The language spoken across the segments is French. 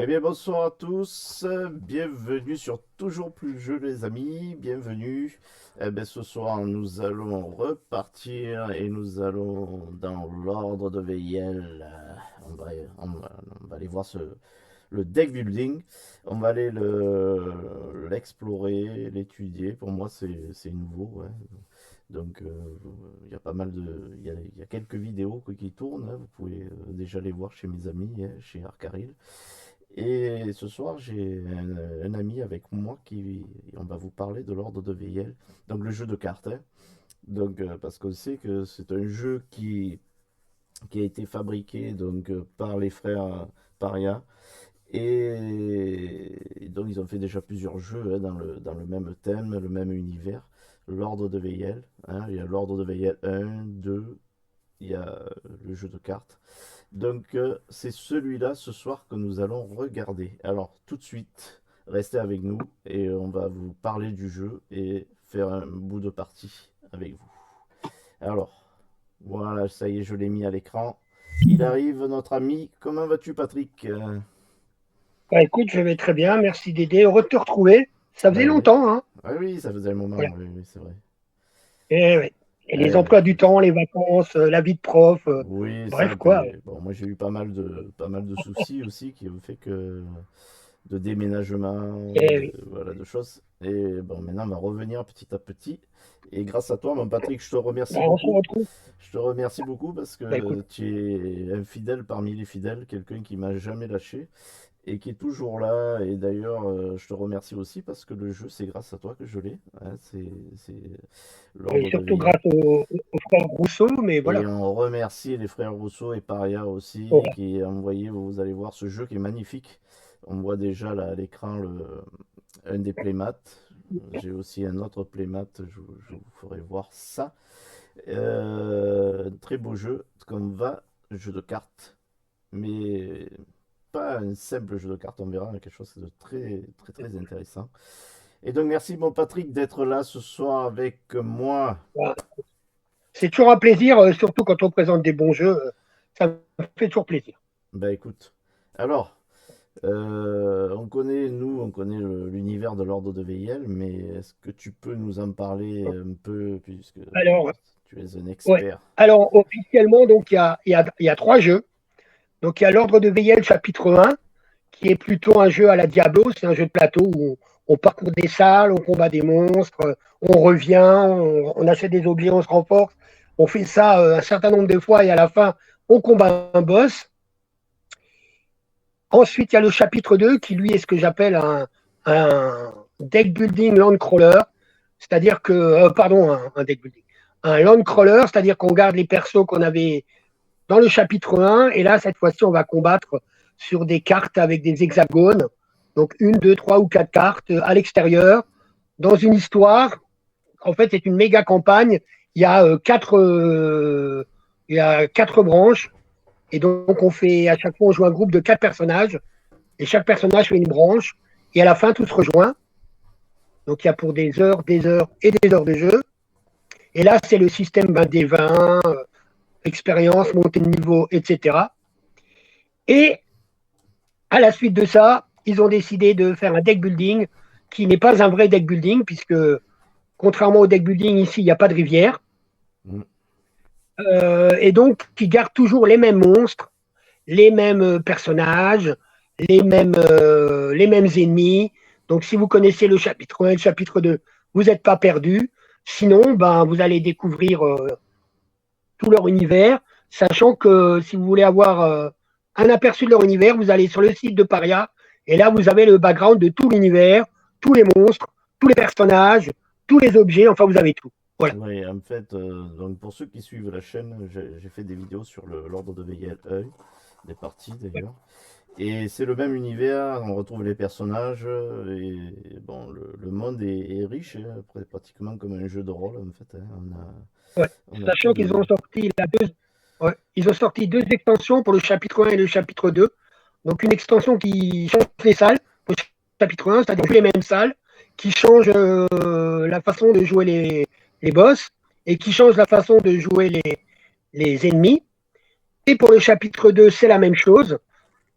Eh bien, bonsoir à tous, bienvenue sur Toujours Plus Jeu, les amis, bienvenue. Eh bien, ce soir, nous allons repartir et nous allons dans l'ordre de VIL. On va aller voir le deck building. On va aller l'explorer, l'étudier. Pour moi, c'est nouveau, ouais. Donc, il y a pas mal de. Il y a quelques vidéos qui tournent, hein. Vous pouvez déjà les voir chez mes amis, hein, chez Arcaril. Et ce soir, j'ai un ami avec moi qui. On va vous parler de l'ordre de VIL. Donc, le jeu de cartes, hein. Donc, parce qu'on sait que c'est un jeu qui a été fabriqué donc, par les frères Paria. Et donc, ils ont fait déjà plusieurs jeux, hein, dans le même thème, le même univers. L'ordre de VIL, hein. Il y a l'ordre de VIL 1, 2, il y a le jeu de cartes. Donc, c'est celui-là ce soir que nous allons regarder. Alors, tout de suite, restez avec nous et on va vous parler du jeu et faire un bout de partie avec vous. Alors, voilà, ça y est, je l'ai mis à l'écran. Il arrive, notre ami. Comment vas-tu, Patrick? Bah, écoute, je vais très bien, merci Dédé. Heureux de te retrouver. Ça faisait Ben oui. longtemps, hein. Ah oui, ça faisait un moment, Voilà. oui, oui, c'est vrai. Et, ouais. Et les Ouais. emplois du temps, les vacances, la vie de prof, Oui, ça, bref, quoi. puis bon, moi j'ai eu pas mal de soucis aussi qui ont fait que de déménagement, Et, voilà, de choses. Et bon, maintenant on va revenir petit à petit. Et grâce à toi, mon Patrick, je te bah, remercie on se beaucoup. retrouve. Je te remercie beaucoup parce Bah, écoute, que tu es un fidèle parmi les fidèles, quelqu'un qui m'a jamais lâché et qui est toujours là. Et d'ailleurs, je te remercie aussi parce que le jeu, c'est grâce à toi que je l'ai, hein. C'est et l'ordre de surtout VIL. grâce au frère Rousseau, mais Et voilà. on remercie les frères Rousseau et Paria aussi Voilà. qui ont envoyé, vous allez voir ce jeu qui est magnifique. On voit déjà là à l'écran un des playmats. J'ai aussi un autre playmat, je vous ferai voir ça. Très beau jeu, comme va, jeu de cartes, mais pas un simple jeu de cartes, on verra, mais quelque chose de très très très intéressant. Et donc merci mon Patrick d'être là ce soir avec moi. Voilà. C'est toujours un plaisir, surtout quand on présente des bons jeux, ça me fait toujours plaisir. Bah écoute, alors, on connaît l'univers de l'ordre de VIL, mais est-ce que tu peux nous en parler un peu, puisque Alors, tu es un ouais. expert? Alors, officiellement, donc, il y a trois jeux. Donc, il y a l'Ordre de Veillel, chapitre 1, qui est plutôt un jeu à la Diablo. C'est un jeu de plateau où on parcourt des salles, on combat des monstres, on revient, on achète des objets, on se renforce. On fait ça un certain nombre de fois et à la fin, on combat un boss. Ensuite, il y a le chapitre 2 qui, lui, est ce que j'appelle un deck building land crawler. C'est-à-dire que, pardon, un deck building. Un land crawler, c'est-à-dire qu'on garde les persos qu'on avait dans le chapitre 1. Et là, cette fois-ci, on va combattre sur des cartes avec des hexagones. Donc, une, deux, trois ou quatre cartes à l'extérieur, dans une histoire. En fait, c'est une méga campagne. Il y a quatre branches. Et donc, on fait, à chaque fois, on joue un groupe de quatre personnages. Et chaque personnage fait une branche. Et à la fin, tout se rejoint. Donc, il y a pour des heures et des heures de jeu. Et là, c'est le système des 20, expérience, montée de niveau, etc. Et à la suite de ça, ils ont décidé de faire un deck building qui n'est pas un vrai deck building, puisque contrairement au deck building, ici, il n'y a pas de rivière. Mm. Et donc, qui garde toujours les mêmes monstres, les mêmes personnages, les mêmes ennemis. Donc, si vous connaissez le chapitre 1 et le chapitre 2, vous n'êtes pas perdu. Sinon, ben, vous allez découvrir tout leur univers, sachant que si vous voulez avoir un aperçu de leur univers, vous allez sur le site de Paria, et là, vous avez le background de tout l'univers, tous les monstres, tous les personnages, tous les objets, enfin, vous avez tout. Voilà. Oui, en fait, donc pour ceux qui suivent la chaîne, j'ai fait des vidéos sur l'ordre de VIL œil, des parties d'ailleurs. Et c'est le même univers, on retrouve les personnages, et bon, le monde est riche, hein, pratiquement comme un jeu de rôle en fait, hein. Ouais. On a tout Sachant qu'ils de. ont sorti ouais, ils ont sorti deux extensions pour le chapitre 1 et le chapitre 2. Donc, une extension qui change les salles, le chapitre 1, c'est-à-dire les mêmes salles, qui change la façon de jouer les boss et qui change la façon de jouer les ennemis. Et pour le chapitre 2, c'est la même chose.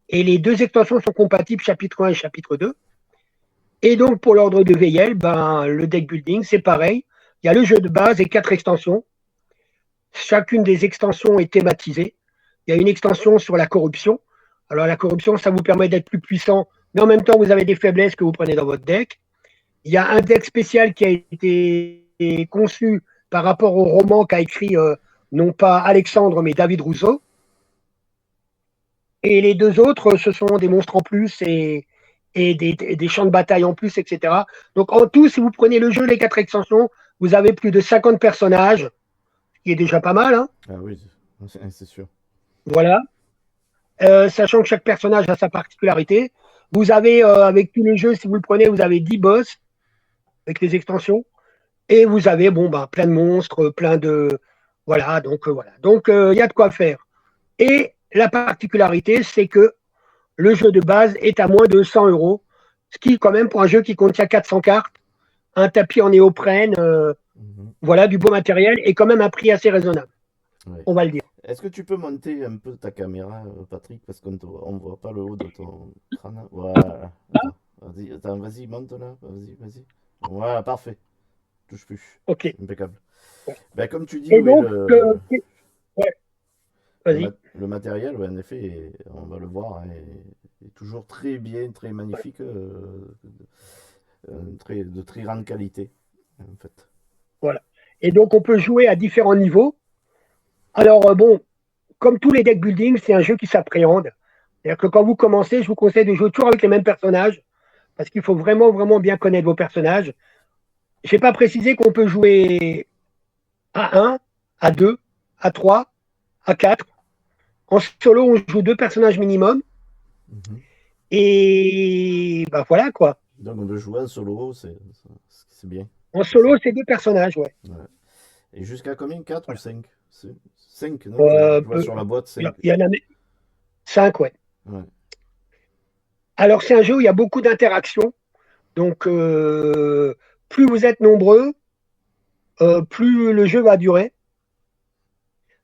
Et les deux extensions sont compatibles, chapitre 1 et chapitre 2. Et donc, pour l'ordre de VL, ben, le deck building, c'est pareil. Il y a le jeu de base et 4 extensions. Chacune des extensions est thématisée. Il y a une extension sur la corruption. Alors, la corruption, ça vous permet d'être plus puissant, mais en même temps, vous avez des faiblesses que vous prenez dans votre deck. Il y a un deck spécial qui a été conçu par rapport au roman qu'a écrit non pas Alexandre, mais David Rousseau. Et les deux autres, ce sont des monstres en plus et des champs de bataille en plus, etc. Donc en tout, si vous prenez le jeu, les 4 extensions, vous avez plus de 50 personnages, ce qui est déjà pas mal. Hein. Ah oui, c'est sûr. Voilà. Sachant que chaque personnage a sa particularité. Vous avez, avec tout le jeu, si vous le prenez, vous avez 10 boss avec les extensions. Et vous avez bon, ben, plein de monstres, plein de... Voilà, donc voilà. Donc il y a de quoi faire. Et la particularité, c'est que le jeu de base est à moins de 100 euros, ce qui, quand même, pour un jeu qui contient 400 cartes, un tapis en néoprène, voilà, du beau matériel, et quand même un prix assez raisonnable, Ouais. on va le dire. Est-ce que tu peux monter un peu ta caméra, Patrick, parce qu'on ne voit pas le haut de ton crâne. Voilà. Attends, vas-y, monte là. Vas-y. Voilà, parfait. Touche plus. Ok. Impeccable. Ouais. Ben, comme tu dis, Et oui, donc, ouais, vas-y. le matériel, ouais, en effet, on va le voir, hein, est toujours très bien, très magnifique, de très grande qualité, en fait. Voilà. Et donc, on peut jouer à différents niveaux. Alors, bon, comme tous les deck building, c'est un jeu qui s'appréhende. C'est-à-dire que quand vous commencez, je vous conseille de jouer toujours avec les mêmes personnages, parce qu'il faut vraiment, vraiment bien connaître vos personnages. Je n'ai pas précisé qu'on peut jouer à 1, à 2, à 3, à 4. En solo, on joue 2 personnages minimum. Et ben voilà quoi. Donc on peut jouer en solo, c'est bien. En solo, c'est 2 personnages, ouais. Et jusqu'à combien? 4 ou 5? 5, non? Je vois sur la boîte 5. Il y en a 5, ouais. Ouais. Alors c'est un jeu où il y a beaucoup d'interactions. Donc plus vous êtes nombreux, plus le jeu va durer.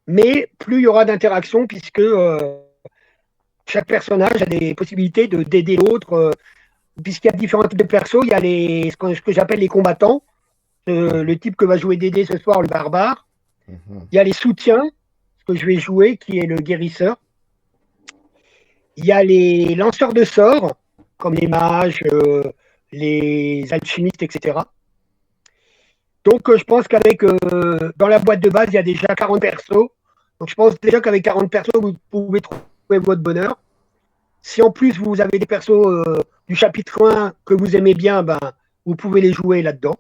Mais plus il y aura d'interactions puisque chaque personnage a des possibilités d'aider l'autre. Puisqu'il y a différents types de persos, il y a ce que j'appelle les combattants. Le type que va jouer Dédé ce soir, le barbare. Il y a les soutiens, ce que je vais jouer, qui est le guérisseur. Il y a les lanceurs de sorts, comme les mages, les alchimistes, etc. Donc, je pense qu'avec, dans la boîte de base, il y a déjà 40 persos. Donc, je pense déjà qu'avec 40 persos, vous pouvez trouver votre bonheur. Si en plus, vous avez des persos du chapitre 1 que vous aimez bien, ben, vous pouvez les jouer là-dedans.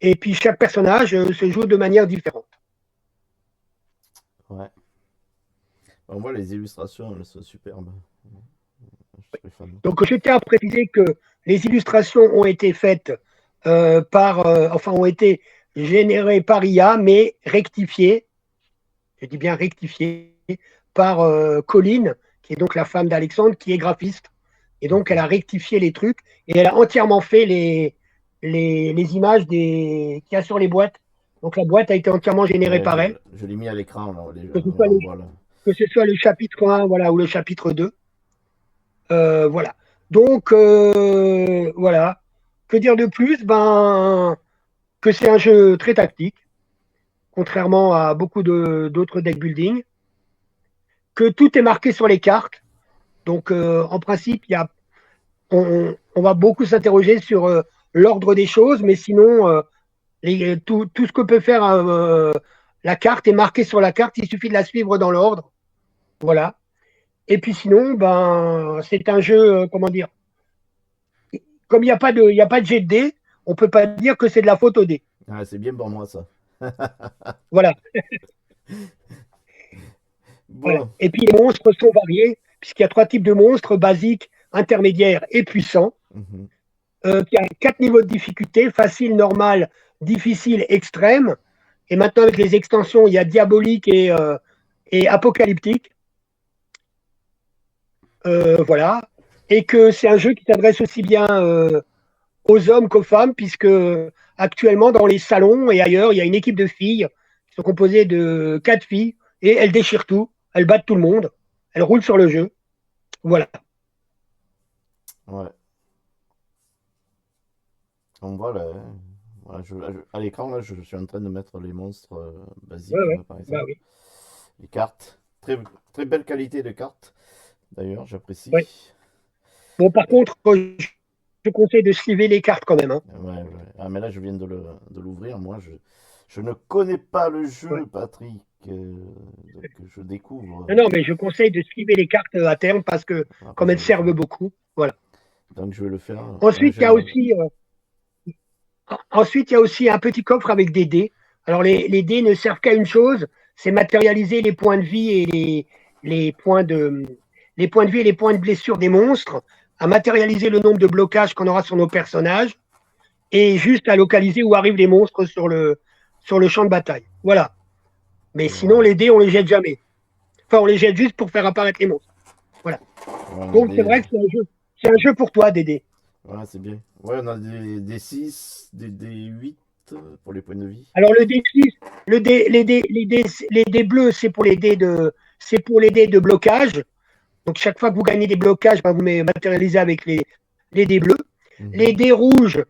Et puis, chaque personnage se joue de manière différente. Ouais. On voit les illustrations, elles sont superbes. Je suis fan. Donc, je tiens à préciser que les illustrations ont été faites ont été générées par IA, mais rectifiées, je dis bien rectifiées, par Colline, qui est donc la femme d'Alexandre, qui est graphiste. Et donc, elle a rectifié les trucs et elle a entièrement fait les images qu'il y a sur les boîtes. Donc, la boîte a été entièrement générée par elle. Je l'ai mis à l'écran, là. Que ce soit le chapitre 1 voilà, ou le chapitre 2. Voilà. Donc, voilà. Que dire de plus? Ben, que c'est un jeu très tactique, contrairement à beaucoup d'autres deck building. Que tout est marqué sur les cartes. Donc, en principe, on va beaucoup s'interroger sur l'ordre des choses, mais sinon, tout ce que peut faire la carte est marqué sur la carte. Il suffit de la suivre dans l'ordre. Voilà. Et puis sinon, ben, c'est un jeu, comment dire, comme il n'y a pas de jet de dés, on ne peut pas dire que c'est de la faute au dé. Ah, c'est bien pour moi, ça. Voilà. Bon. Voilà. Et puis les monstres sont variés, puisqu'il y a 3 types de monstres, basiques, intermédiaires et puissants. Il y a 4 niveaux de difficulté, facile, normal, difficile, extrême. Et maintenant, avec les extensions, il y a diabolique et apocalyptique. Voilà. Et que c'est un jeu qui s'adresse aussi bien aux hommes qu'aux femmes, puisque actuellement, dans les salons et ailleurs, il y a une équipe de filles qui sont composées de 4 filles, et elles déchirent tout, elles battent tout le monde, elle roule sur le jeu. Voilà. Ouais. On voit là, hein. Voilà, à l'écran, là, je suis en train de mettre les monstres Ouais, basiques, ouais. là, par Bah exemple. oui. Les cartes. Très, très belle qualité de cartes, d'ailleurs, Ouais. j'apprécie. Bon, par contre, je conseille de sliver les cartes quand même, hein. Ouais, ouais. Ah, mais là, je viens de l'ouvrir. Moi, je ne connais pas le Ouais. jeu, Patrick. Donc, je découvre. Non, non, mais je conseille de sliver les cartes à terme parce que Après, comme je elles vais le servent faire. beaucoup. Voilà. Donc, je vais le faire en Ensuite, il y a général. aussi, ensuite, il y a aussi un petit coffre avec des dés. Alors, les dés ne servent qu'à une chose, c'est matérialiser les points de vie et les points les points de vie et les points de blessure des monstres, à matérialiser le nombre de blocages qu'on aura sur nos personnages et juste à localiser où arrivent les monstres sur le champ de bataille. Voilà. Mais sinon, Voilà. les dés, on les jette jamais. Enfin, on les jette juste pour faire apparaître les monstres. Voilà. Ouais, on a Donc, c'est vrai que c'est un jeu pour toi, des dés. voilà, c'est bien. Ouais, on a des 6 des 8 pour les points de vie. Alors le D6, les dés bleus, c'est pour les dés de blocage. Donc chaque fois que vous gagnez des blocages, ben, vous matérialisez avec les dés bleus. Les Mhm. dés rouges,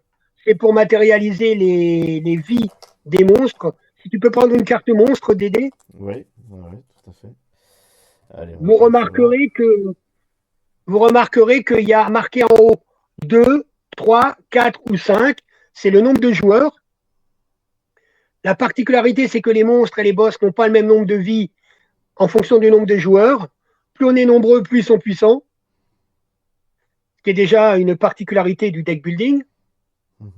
c'est pour matérialiser les vies des monstres. Si tu peux prendre une carte monstre des dés, Ouais, ouais, ouais, tout à fait. Allez, vous on va faire voir. remarquerez que vous remarquerez qu'il y a marqué en haut 2, 3, 4 ou 5. C'est le nombre de joueurs. La particularité, c'est que les monstres et les boss n'ont pas le même nombre de vies en fonction du nombre de joueurs. Plus on est nombreux, plus ils sont puissants, ce qui est déjà une particularité du deck building. Mhm.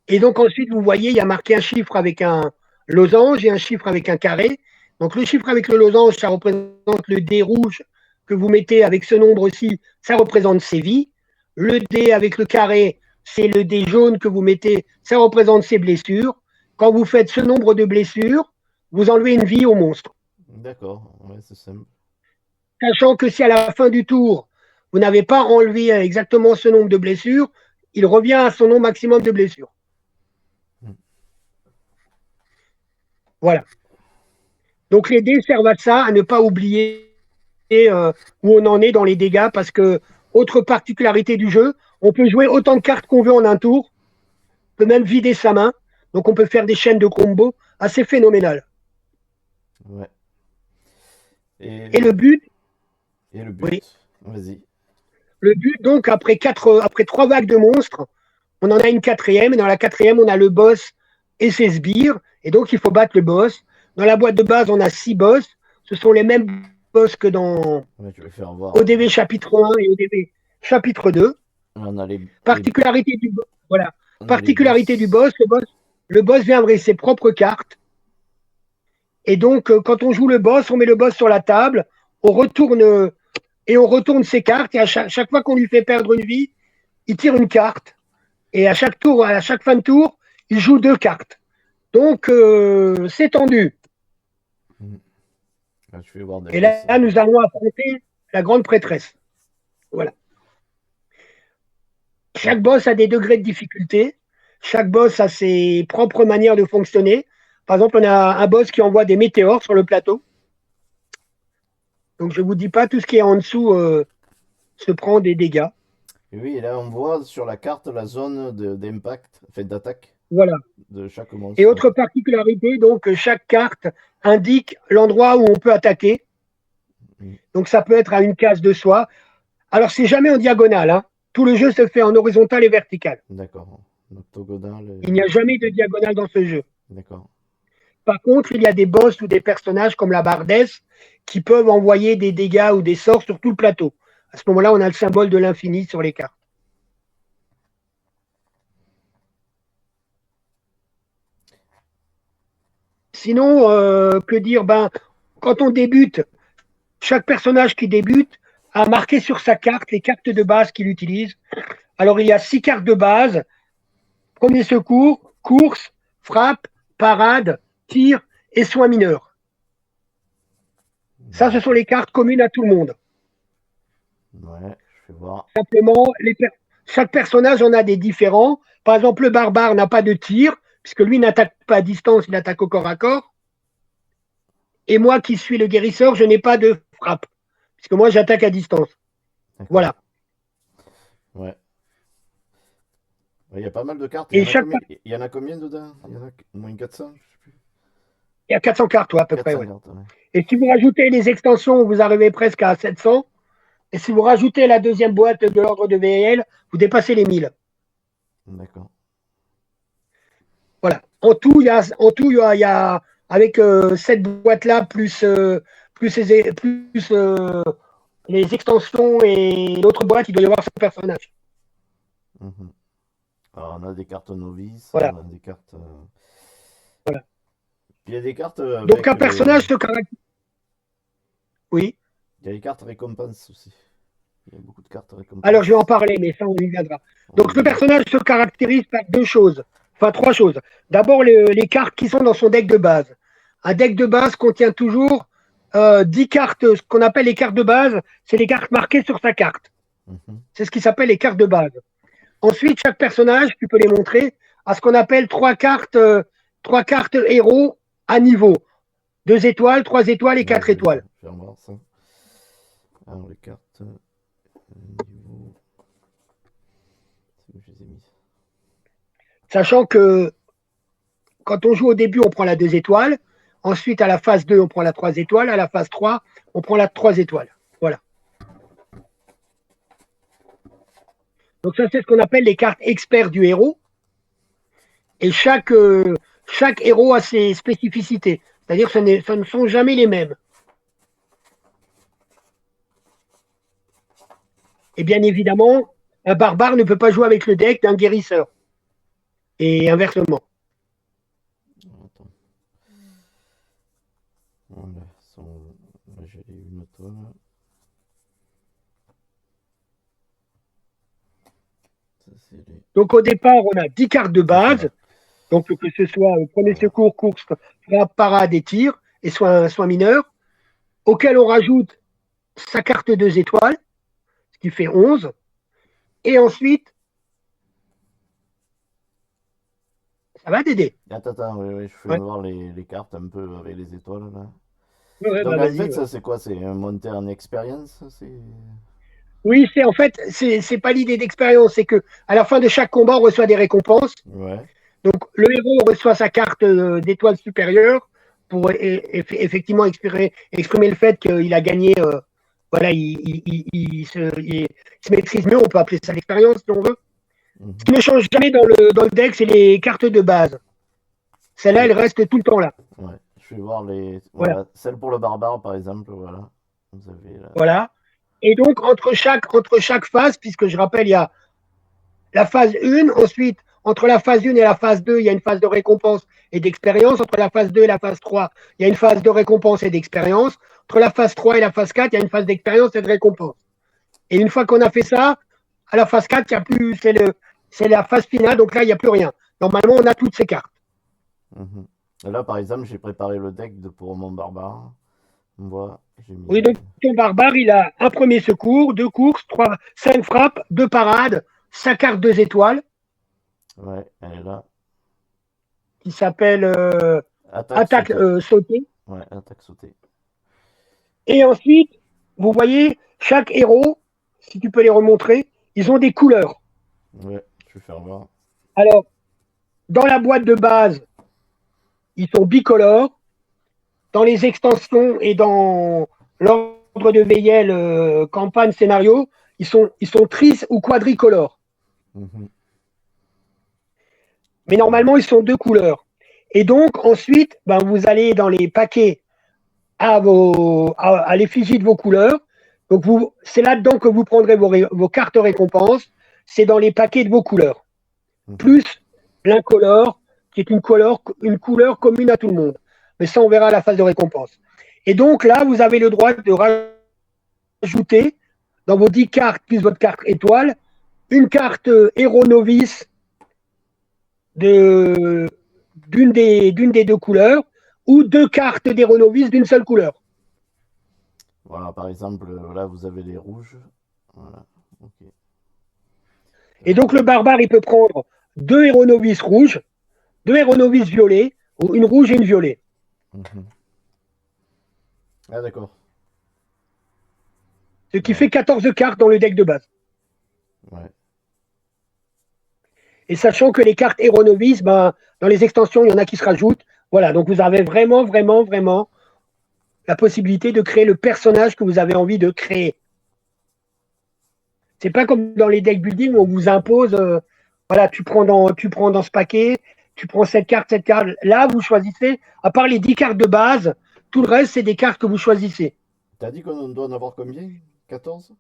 Et donc ensuite, vous voyez, il y a marqué un chiffre avec un losange et un chiffre avec un carré. Donc le chiffre avec le losange, ça représente le dé rouge que vous mettez avec ce nombre-ci, ça représente ses vies. Le dé avec le carré, c'est le dé jaune que vous mettez, ça représente ses blessures. Quand vous faites ce nombre de blessures, vous enlevez une vie au monstre. D'accord, ouais, c'est simple. Sachant que si à la fin du tour, vous n'avez pas enlevé exactement ce nombre de blessures, il revient à son nombre maximum de blessures. Mm. Voilà. Donc les dés servent à ça, à ne pas oublier où on en est dans les dégâts, parce que, autre particularité du jeu, on peut jouer autant de cartes qu'on veut en un tour, on peut même vider sa main, donc on peut faire des chaînes de combos assez phénoménales. Ouais. Et Et, le but, et le oui, but? Vas-y. le but donc, après 3 vagues de monstres, on en a une quatrième, et dans la quatrième, on a le boss et ses sbires, et donc il faut battre le boss. Dans la boîte de base, on a 6 boss, ce sont les mêmes boss que dans Ouais, je vais faire voir. ODV chapitre 1 et ODV chapitre 2. On a Particularité du, voilà. on a les Particularité du boss. boss, le boss vient avec ses propres cartes, et donc quand on joue le boss, on met le boss sur la table, on retourne, et on retourne ses cartes, et à chaque fois qu'on lui fait perdre une vie, il tire une carte. Et à chaque tour, à chaque fin de tour, il joue 2 cartes. Donc, c'est tendu. Mm. Ah, je vais voir des Et là, boss. nous allons affronter la grande prêtresse. Voilà. Ouais. Chaque boss a des degrés de difficulté. Chaque boss a ses propres manières de fonctionner. Par exemple, on a un boss qui envoie des météores sur le plateau. Donc, je ne vous dis pas, tout ce qui est en dessous se prend des dégâts. Et oui, et là, on voit sur la carte la zone d'impact, fait d'attaque Voilà. de chaque Et monstre. autre particularité, donc, chaque carte indique l'endroit où on peut attaquer. Mm. Donc, ça peut être à une case de soi. Alors, c'est jamais en diagonale, hein. Tout le jeu se fait en horizontal et vertical. D'accord. Octogonal. Il n'y a jamais de diagonale dans ce jeu. D'accord. Par contre, il y a des boss ou des personnages comme la Bardesse qui peuvent envoyer des dégâts ou des sorts sur tout le plateau. À ce moment-là, on a le symbole de l'infini sur les cartes. Sinon, que dire, ben, quand on débute, chaque personnage qui débute a marqué sur sa carte les cartes de base qu'il utilise. Alors, il y a 6 cartes de base: premier secours, course, frappe, parade, tir et soins mineurs. Ça, ce sont D'accord. les cartes communes à tout le monde. Ouais, je vais voir. Simplement, chaque personnage en a des différents. Par exemple, le barbare n'a pas de tir, puisque lui n'attaque pas à distance, il attaque au corps à corps. Et moi, qui suis le guérisseur, je n'ai pas de frappe. Puisque moi, j'attaque à distance. D'accord. Voilà. Ouais. Il y a pas mal de cartes. Et chaque Il y en a combien dedans? Il y en a moins de 400, je sais plus. il y a 400 cartes, ouais, à peu près, 400 ouais. cartes, ouais. Et si vous rajoutez les extensions, vous arrivez presque à 700. Et si vous rajoutez la deuxième boîte de l'ordre de VL, vous dépassez les 1000. D'accord. Voilà. Il y a avec cette boîte-là, plus les extensions et l'autre boîte, il doit y avoir 5 personnages. Mhm. Alors, on a des cartes novices, Voilà. on a des cartes. Voilà. Puis il y a des cartes Donc avec. un personnage se caractérise. Oui. Il y a les cartes récompenses aussi. Il y a beaucoup de cartes récompenses. Alors je vais en parler, mais ça on y viendra. Donc Oui. le personnage se caractérise par deux choses. Enfin, trois choses. D'abord, les cartes qui sont dans son deck de base. Un deck de base contient toujours 10 cartes, ce qu'on appelle les cartes de base, c'est les cartes marquées sur sa carte. Mhm. C'est ce qui s'appelle les cartes de base. Ensuite, chaque personnage, tu peux les montrer, a ce qu'on appelle trois cartes héros à niveau. 2 étoiles, 3 étoiles et 4 étoiles. Je vais en voir ça. Alors, les cartes. Niveau. C'est où je les ai mis. Sachant que quand on joue au début, on prend la 2 étoiles. Ensuite, à la phase 2, on prend la 3 étoiles. À la phase 3, on prend la 3 étoiles. Voilà. Donc ça, c'est ce qu'on appelle les cartes experts du héros. Et chaque héros a ses spécificités. C'est-à-dire que ce ne sont jamais les mêmes. Et bien évidemment, un barbare ne peut pas jouer avec le deck d'un guérisseur. Et inversement. Attends. Voilà, là, j'ai une autre. Ça, les... Donc au départ, on a 10 cartes de base. Donc que ce soit premier secours, course, frappe, parade et tir, et soin mineur, auquel on rajoute sa carte 2 étoiles, ce qui fait 11. Et ensuite, ça va Dédé. Attends, oui, je fais Ouais. voir les cartes un peu avec les étoiles là. Ouais, Donc bah en vas-y. fait, Ouais. ça c'est quoi? C'est monter en expérience? Oui, c'est en fait, c'est pas l'idée d'expérience, c'est que à la fin de chaque combat, on reçoit des récompenses. Ouais. Donc le héros reçoit sa carte d'étoile supérieure pour effectivement exprimer le fait qu'il a gagné. Voilà, il se maîtrise mieux, on peut appeler ça l'expérience si on veut. Ce qui ne change jamais dans le deck, c'est les cartes de base. Celles-là, elles restent tout le temps là. Ouais. Je vais voir les. Voilà. Voilà. Celle pour le barbare, par exemple. Voilà. Vous avez là. Voilà. Et donc, entre chaque phase, puisque je rappelle, il y a la phase 1, ensuite, entre la phase 1 et la phase 2, il y a une phase de récompense et d'expérience. Entre la phase 2 et la phase 3, il y a une phase de récompense et d'expérience. Entre la phase 3 et la phase 4, il y a une phase d'expérience et de récompense. Et une fois qu'on a fait ça, à la phase 4, il y a plus, c'est la phase finale, donc là, il n'y a plus rien. Normalement, on a toutes ces cartes. Mhm. Là, par exemple, j'ai préparé le deck pour mon barbare. On voit, j'ai mis. Oui, donc ton barbare, il a un premier secours, 2 courses, 5 frappes, 2 parades, sa carte 2 étoiles, Ouais, elle est là. qui s'appelle Attaque attaque sautée. sautée. Ouais, attaque sautée. Et ensuite, vous voyez, chaque héros, si tu peux les remontrer, ils ont des couleurs. Ouais, je vais faire voir. Alors, dans la boîte de base, ils sont bicolores. Dans les extensions et dans l'ordre de Veillel, campagne, scénario, ils sont tris ou quadricolores. Mhm. Mais normalement, ils sont 2 couleurs. Et donc, ensuite, ben, vous allez dans les paquets à l'effigie de vos couleurs. Donc, c'est là-dedans que vous prendrez vos cartes récompenses. C'est dans les paquets de vos couleurs. Mhm. Plus l'incolore, qui est une couleur commune à tout le monde. Mais ça, on verra à la phase de récompense. Et donc, là, vous avez le droit de rajouter dans vos 10 cartes plus votre carte étoile une carte héros novice d'une des 2 couleurs ou 2 cartes d'héros novice d'une seule couleur. Voilà, par exemple, là, vous avez les rouges. Voilà, ok. Et donc, le barbare, il peut prendre 2 héros novices rouges, 2 héros novices violets, ou une rouge et une violet. Mhm. Ah, d'accord. Ce qui Ouais, fait 14 cartes dans le deck de base. ouais. Et sachant que les cartes Hero Novice, ben, dans les extensions, il y en a qui se rajoutent. Voilà, donc vous avez vraiment, vraiment, vraiment la possibilité de créer le personnage que vous avez envie de créer. C'est pas comme dans les deck building où on vous impose, voilà, tu prends dans ce paquet, tu prends cette carte, cette carte. Là, vous choisissez, à part les 10 cartes de base, tout le reste, c'est des cartes que vous choisissez. T'as dit qu'on doit en avoir combien? 14?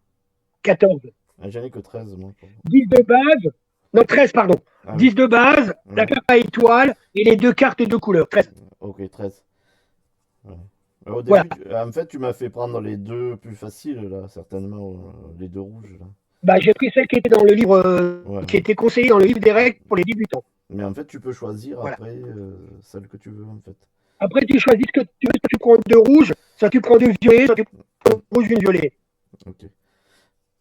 14. Ah, j'en ai que 13, moi. 10 de base, non, 13, pardon. Ah oui, 10 de base, la ouais. carte à étoile et les deux cartes de couleur. 13. Ok, 13. Ouais. Au Voilà. début, en fait, tu m'as fait prendre les deux plus faciles, là, certainement, les deux rouges, là. Bah, j'ai pris celle qui était dans le livre, Ouais, qui ouais. était conseillée dans le livre des règles pour les débutants. Mais en fait, tu peux choisir Voilà. après celle que tu veux, en fait. Après, tu choisis ce que tu veux, soit tu prends deux rouges, soit tu prends deux violets, soit tu prends deux rouges, une violet. Ok.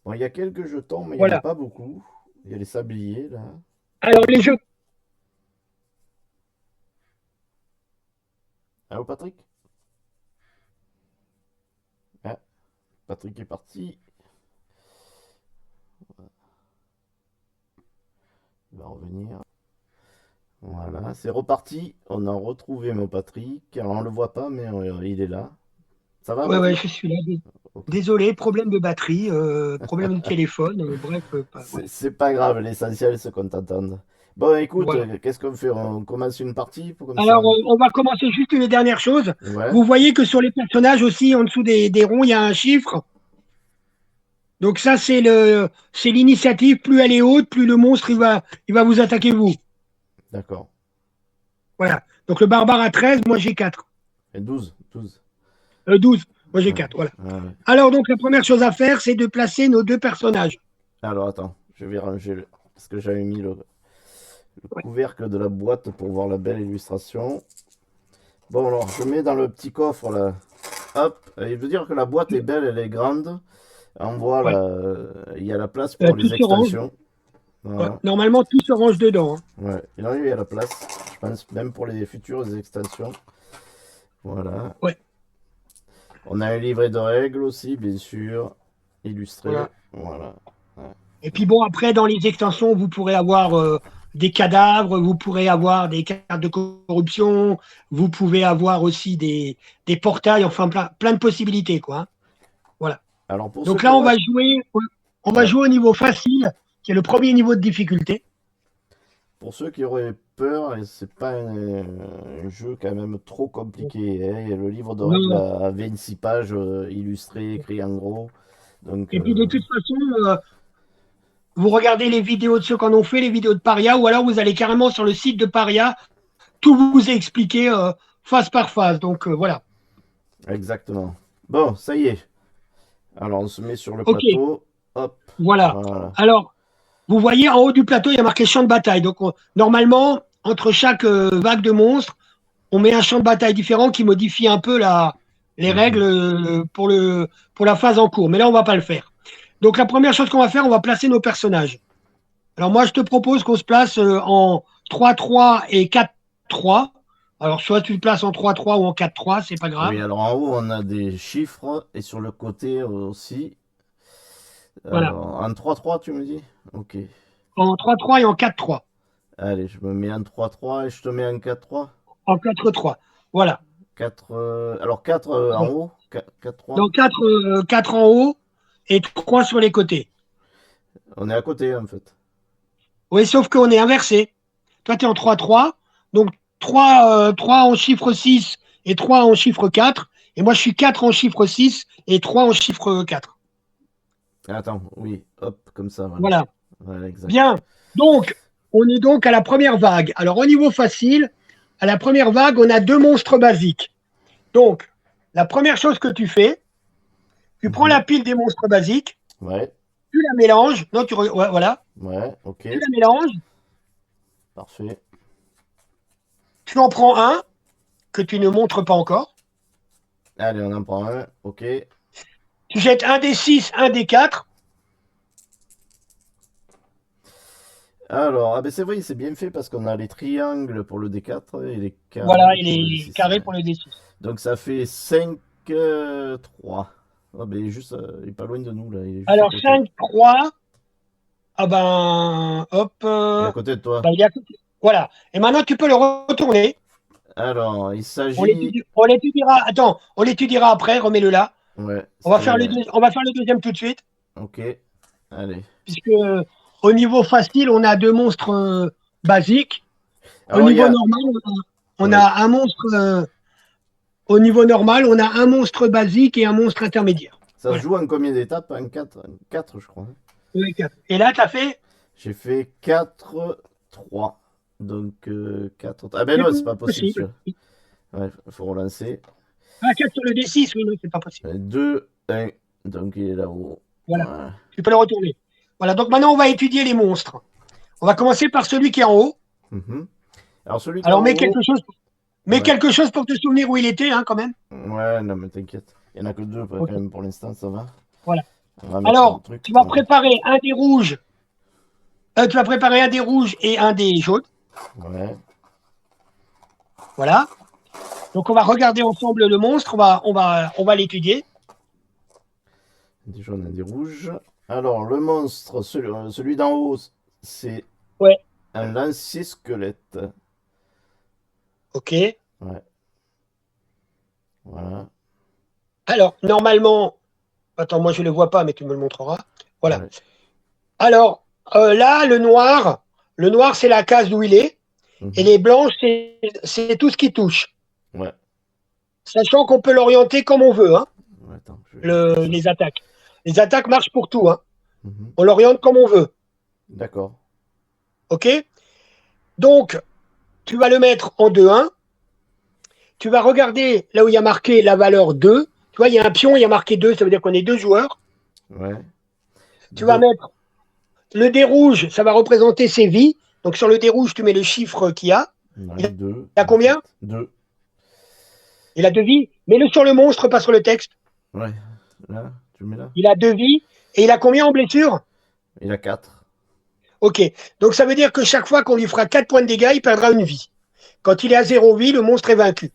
Bon, il y a quelques jetons, mais il n'y en a Voilà. pas beaucoup. Il y a les sabliers, là. Alors, les jeux. Allô, Patrick? Ah, Patrick est parti. Il va revenir. Voilà, c'est reparti. On a retrouvé mon Patrick. Alors, on le voit pas, mais il est là. Ça va, Ouais, ouais, Patrick? je suis là. Ok. Désolé, problème de batterie, problème de téléphone, bref, voilà. C'est pas grave, l'essentiel, c'est qu'on t'entende. Bon, écoute, Voilà. qu'est-ce qu'on fait? On commence une partie pour comme Alors, ça? on va commencer juste une dernière chose. Ouais, Vous voyez que sur les personnages aussi, en dessous des ronds, il y a un chiffre. Donc ça, c'est l'initiative. Plus elle est haute, plus le monstre il va vous attaquer vous. d'accord. Voilà. Donc le barbare a 13, moi j'ai 4. Et 12, 12. 12, moi j'ai Ouais, 4. Voilà. ouais, ouais. Alors donc la première chose à faire, c'est de placer nos deux personnages. Alors, attends, je vais ranger parce que j'avais mis le couvercle de la boîte pour voir la belle illustration. Bon, alors, je mets dans le petit coffre, là. Hop, et il veut dire que la boîte est belle, elle est grande. On voit, Ouais. là, il y a la place pour Tout les se range. extensions. Ouais. Voilà. Normalement, tout se range dedans, hein. Ouais, il y a la place, je pense, même pour les futures extensions. Voilà. Ouais. On a un livret de règles aussi, bien sûr, illustré. Voilà. Voilà. Ouais. Et puis bon, après, dans les extensions, vous pourrez avoir des cadavres, vous pourrez avoir des cartes de corruption, vous pouvez avoir aussi des portails, enfin plein de possibilités, quoi, hein. Voilà. Alors, pour ceux Donc qui là, auraient... on va Ouais. jouer au niveau facile, qui est le premier niveau de difficulté. Pour ceux qui auraient peur, et c'est pas un jeu quand même trop compliqué, hein. Le livre de règles Non. a 26 pages illustrées, écrit en gros. Donc, Et puis de toute façon, vous regardez les vidéos de ceux qui en ont fait, les vidéos de Paria, ou alors vous allez carrément sur le site de Paria, tout vous est expliqué phase par phase. Donc voilà. exactement. Bon, ça y est. Alors, on se met sur le Ok, plateau. Hop. voilà. Voilà. Alors, vous voyez en haut du plateau, il y a marqué champ de bataille. Donc normalement, entre chaque vague de monstres, on met un champ de bataille différent qui modifie un peu les règles Mhm. pour la phase en cours. Mais là, on ne va pas le faire. Donc la première chose qu'on va faire, on va placer nos personnages. Alors moi, je te propose qu'on se place en 3-3 et 4-3. Alors soit tu te places en 3-3 ou en 4-3, c'est pas Oui, grave. alors en haut, on a des chiffres et sur le côté aussi. Voilà. Alors, en 3-3, tu me dis? Ok. En 3-3 et en 4-3. Allez, je me mets en 3-3 et je te mets en 4-3. En 4-3. Voilà. 4, alors 4 en haut, 4-3. Donc 4 en haut et 3 sur les côtés. On est à côté en fait. Oui, sauf qu'on est inversé. Toi, tu es en 3-3. Donc 3 en chiffre 6 et 3 en chiffre 4. Et moi, je suis 4 en chiffre 6 et 3 en chiffre 4. Attends, oui, hop, comme ça, voilà. Voilà. Voilà, exact. Bien. Donc, on est donc à la première vague. Alors, au niveau facile, à la première vague, on a deux monstres basiques. Donc, la première chose que tu fais, tu prends Mhm. la pile des monstres basiques, Ouais, tu la mélanges. Non, ouais, voilà. ouais, ok, Tu la mélanges. parfait. Tu en prends un que tu ne montres pas encore. Allez, on en prend un, ok. Tu jettes un des 6, un des 4. Alors, ah ben c'est vrai, c'est bien fait parce qu'on a les triangles pour le D4 et les Voilà, carrés et pour le les D6. carrés Ouais. pour le D6. Donc ça fait 5, 3. Ah, ben, juste, il est pas loin de nous, là. Il est juste à Alors, côté. 5, 3. Ah ben, hop. Il est à côté de toi. Ben, il est à côté. Voilà. Et maintenant, tu peux le retourner. Alors, il s'agit. On l'étudiera. Attends, on l'étudiera après. Remets-le là. Ouais, On va faire le deuxième tout de suite. Ok. Allez. Puisque au niveau facile, on a deux monstres basiques. Au Alors, il y niveau a. normal, on Ouais. a un monstre. Au niveau normal, on a un monstre basique et un monstre intermédiaire. Ça se Voilà. joue en combien d'étapes? En 4, 4, je crois, hein. Et là, tu as fait. J'ai fait 4, 3. Donc, 4. Ah ben C'est non, c'est pas possible, possible. celui-là. Ouais, faut relancer. Ah, 4 sur le D6, oui, non, c'est pas possible. 2, 1. Donc, il est là-haut. Voilà. Voilà. Tu peux le retourner. Voilà. Donc maintenant, on va étudier les monstres. On va commencer par celui qui est en haut. Mhm. Alors, celui qui est Alors, en haut. mets Ouais. quelque chose pour te souvenir où il était, hein, quand même. Ouais, non, mais t'inquiète. Il n'y en a que deux, quand Ok. même, pour l'instant, ça va. Voilà. On va mettre un Alors, truc. tu vas Ouais. préparer un des rouges. Tu vas préparer un des rouges et un des jaunes. Ouais. Voilà. Donc, on va regarder ensemble le monstre. On va l'étudier. Des jaunes et des rouges. Alors, le monstre, celui d'en haut, c'est Ouais. un lancier squelette. Ok. Ouais. Voilà. Alors, normalement, attends, moi je ne le vois pas, mais tu me le montreras. Voilà. Ouais. Alors, là, le noir, c'est la case où il est. Et Mhm. les blanches, c'est tout ce qui touche. Ouais. Sachant qu'on peut l'orienter comme on veut, hein, Ouais, attends, je vais juste faire ça. les attaques. Les attaques marchent pour tout, hein. Mhm. On l'oriente comme on veut. D'accord. OK? Donc, tu vas le mettre en 2-1. Tu vas regarder là où il y a marqué la valeur 2. Tu vois, il y a un pion, il y a marqué 2, ça veut dire qu'on est deux joueurs. Ouais. Tu vas Deux. mettre le dé rouge, ça va représenter ses vies. Donc, sur le dé rouge, tu mets le chiffre qu'il y a. Ouais, Il deux, a en fait. combien? Deux. Il a 2 vies. Mets-le sur le monstre, pas sur le texte. Ouais. Là, tu le mets là. Il a 2 vies. Et il a combien en blessure? Il a quatre. Ok. Donc ça veut dire que chaque fois qu'on lui fera 4 points de dégâts, il perdra une vie. Quand il est à 0 vie, le monstre est vaincu.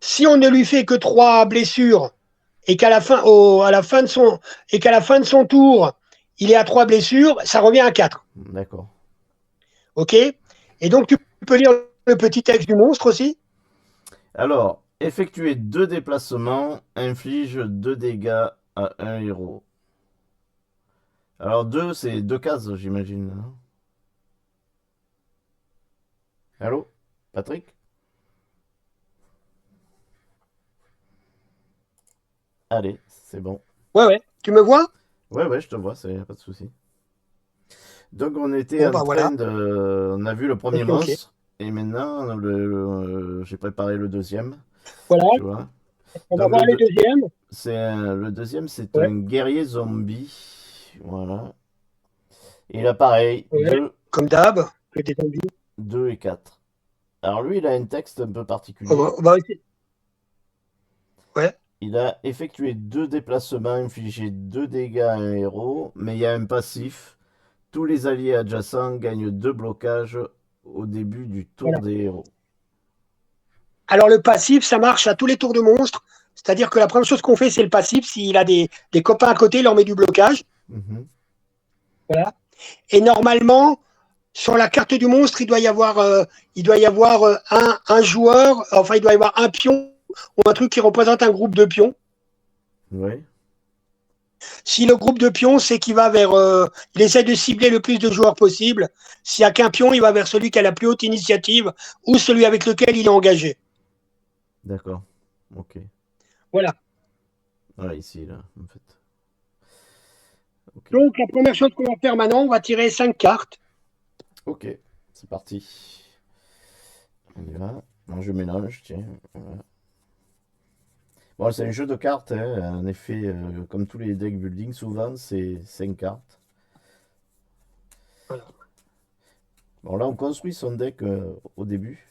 Si on ne lui fait que 3 blessures et qu'à la fin, à la fin de son tour, il est à 3 blessures, ça revient à 4. D'accord. Ok. Et donc tu peux lire le petit texte du monstre aussi. Alors, effectuer deux déplacements inflige 2 dégâts à un héros. Alors, deux, c'est deux cases, j'imagine, hein. Allô? Patrick? Allez, c'est bon. Ouais, ouais. Tu me vois? Ouais, ouais, je te vois, c'est pas de souci. Donc, on était Bon, en bah train voilà. de. On a vu le premier Ok, ok. monstre, et maintenant, j'ai préparé le deuxième, Voilà. tu vois. On va Donc, voir le deuxième. le deuxième, c'est Ouais, un guerrier zombie. Voilà. Il a pareil, ouais. Comme d'hab. Je t'ai tendu. 2 et 4. Alors, lui, il a un texte un peu particulier. On va essayer. Ouais. Il a effectué deux déplacements, infligé 2 dégâts à un héros, mais il y a un passif. Tous les alliés adjacents gagnent 2 blocages au début du tour Voilà. des héros. Alors le passif, ça marche à tous les tours de monstre. C'est-à-dire que la première chose qu'on fait, c'est le passif. S'il a des copains à côté, il leur met du blocage. Mhm. Voilà. Et normalement, sur la carte du monstre, il doit y avoir un joueur, enfin il doit y avoir un pion ou un truc qui représente un groupe de pions. Oui, Si le groupe de pions, c'est qu'il va vers, il essaie de cibler le plus de joueurs possible. S'il n'y a qu'un pion, il va vers celui qui a la plus haute initiative ou celui avec lequel il est engagé. d'accord. Ok. Voilà. Voilà, ici, là, en fait. Ok. Donc la première chose qu'on va faire maintenant, on va tirer 5 cartes. Ok, c'est parti. On y va. Moi, je mélange, tiens. Voilà. Bon, c'est un jeu de cartes, hein. En effet, comme tous les deck building, souvent, c'est 5 cartes. Voilà. Bon, là, on construit son deck au début.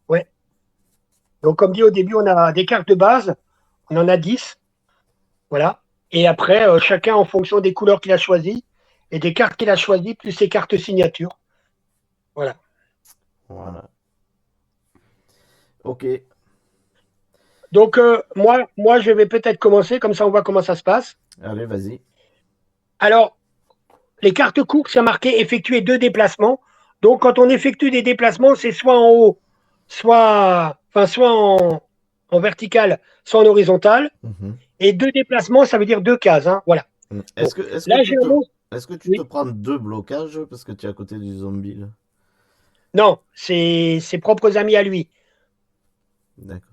Ouais. Donc, comme dit au début, on a des cartes de base, on en a 10. Voilà. Et après, chacun en fonction des couleurs qu'il a choisies et des cartes qu'il a choisies, plus ses cartes signatures. Voilà. Voilà. Ok. Donc, moi, je vais peut-être commencer, comme ça on voit comment ça se passe. Allez, vas-y. Alors, les cartes courtes, c'est marqué effectuer 2 déplacements. Donc, quand on effectue des déplacements, c'est soit en haut, soit en vertical, soit en horizontal. Mhm. Et 2 déplacements, ça veut dire 2 cases. Hein, voilà. Bon. Est-ce que Là, j'ai un monstre. est-ce que tu te Oui. prends deux blocages parce que tu es à côté du zombie là? Non, c'est ses propres amis à lui. D'accord.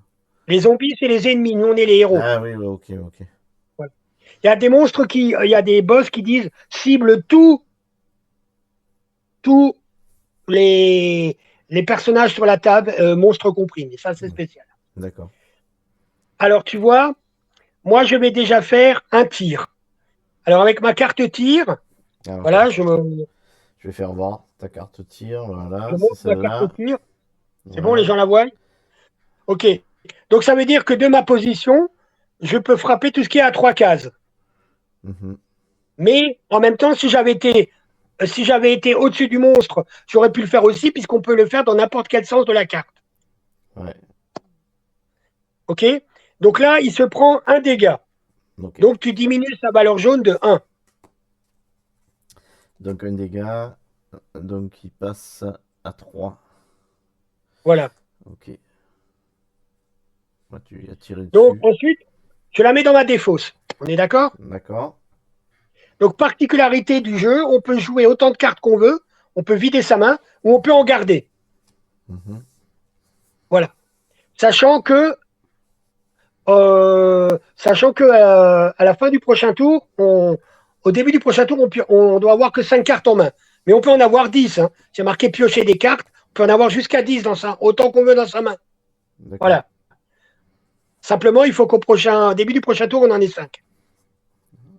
Les zombies, c'est les ennemis. Nous, on est les héros. Ah oui, ouais, ok, ok. Voilà. Il y a des boss qui disent cible tous les personnages sur la table, monstres compris. Mais ça, c'est Mm. spécial. D'accord. Alors, tu vois, moi, je vais déjà faire un tir. Alors, avec ma carte tir, Alors, attends. voilà, Je vais faire voir ta carte tir. je Voilà, c'est montre ma carte celle-là. tir. C'est bon, les Ouais. gens la voient? OK. Donc, ça veut dire que de ma position, je peux frapper tout ce qui est à 3 cases. Mhm. Mais en même temps, si j'avais été au-dessus du monstre, j'aurais pu le faire aussi, puisqu'on peut le faire dans n'importe quel sens de la carte. Ouais. OK? Donc là, il se prend un dégât. Ok. Donc, tu diminues sa valeur jaune de 1. Donc un dégât. Donc il passe à 3. Voilà. Ok. Moi, tu lui as tiré Donc, dessus. ensuite, je la mets dans ma défausse. On est d'accord? D'accord. Donc, particularité du jeu, on peut jouer autant de cartes qu'on veut, on peut vider sa main, ou on peut en garder. Mhm. Voilà. Sachant que, à la fin du prochain tour, au début du prochain tour, on doit avoir que 5 cartes en main. Mais on peut en avoir 10. Hein. C'est marqué piocher des cartes. On peut en avoir jusqu'à 10 dans autant qu'on veut dans sa main. D'accord. Voilà. Simplement, il faut début du prochain tour, on en ait 5.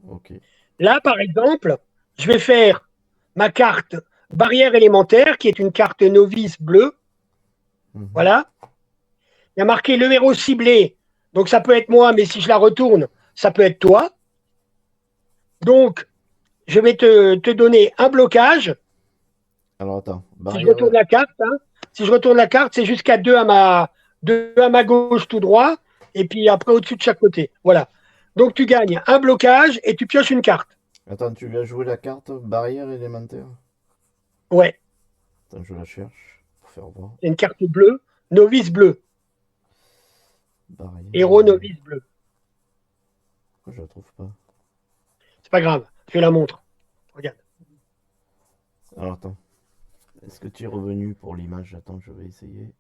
Ok. Là, par exemple, je vais faire ma carte barrière élémentaire, qui est une carte novice bleue. Mhm. Voilà. Il y a marqué le héros ciblé. Donc, ça peut être moi, mais si je la retourne, ça peut être toi. Donc, je vais te donner un blocage. Alors attends. Si je retourne Barrière. la carte, hein, si je retourne la carte, c'est jusqu'à 2 à ma gauche tout droit, et puis après au-dessus de chaque côté. Voilà. Donc, tu gagnes un blocage et tu pioches une carte. Attends, tu lui as joué la carte barrière élémentaire? Ouais, Attends, je la cherche pour faire voir. c'est une carte bleue, novice bleu, Barrière. héros novice bleu. Pourquoi je la trouve pas? C'est pas grave, je la montre. Regarde. Alors attends. Est-ce que tu es revenu pour l'image? Attends, je vais essayer.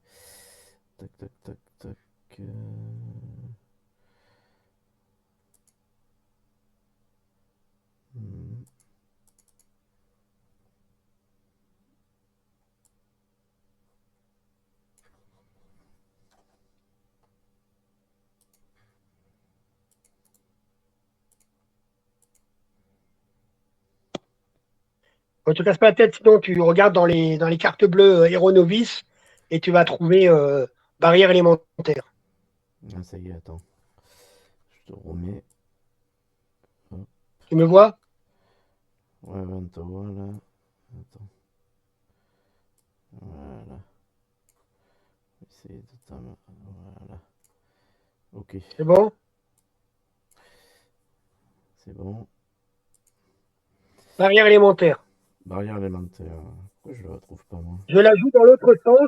Tac, tac, tac, tac. euh, hmm. Ne te casse pas la tête, sinon tu regardes dans les cartes bleues héros novice et tu vas trouver barrière élémentaire. Ah, ça y est, attends. Je te remets. Hop. Tu me vois? Ouais, ouais, on te voit là. Attends. Voilà. Essayer de Voilà. Ok, C'est bon? c'est bon. Barrière élémentaire. Barrière élémentaire. Pourquoi je la retrouve pas, moi? Je la joue dans l'autre sens,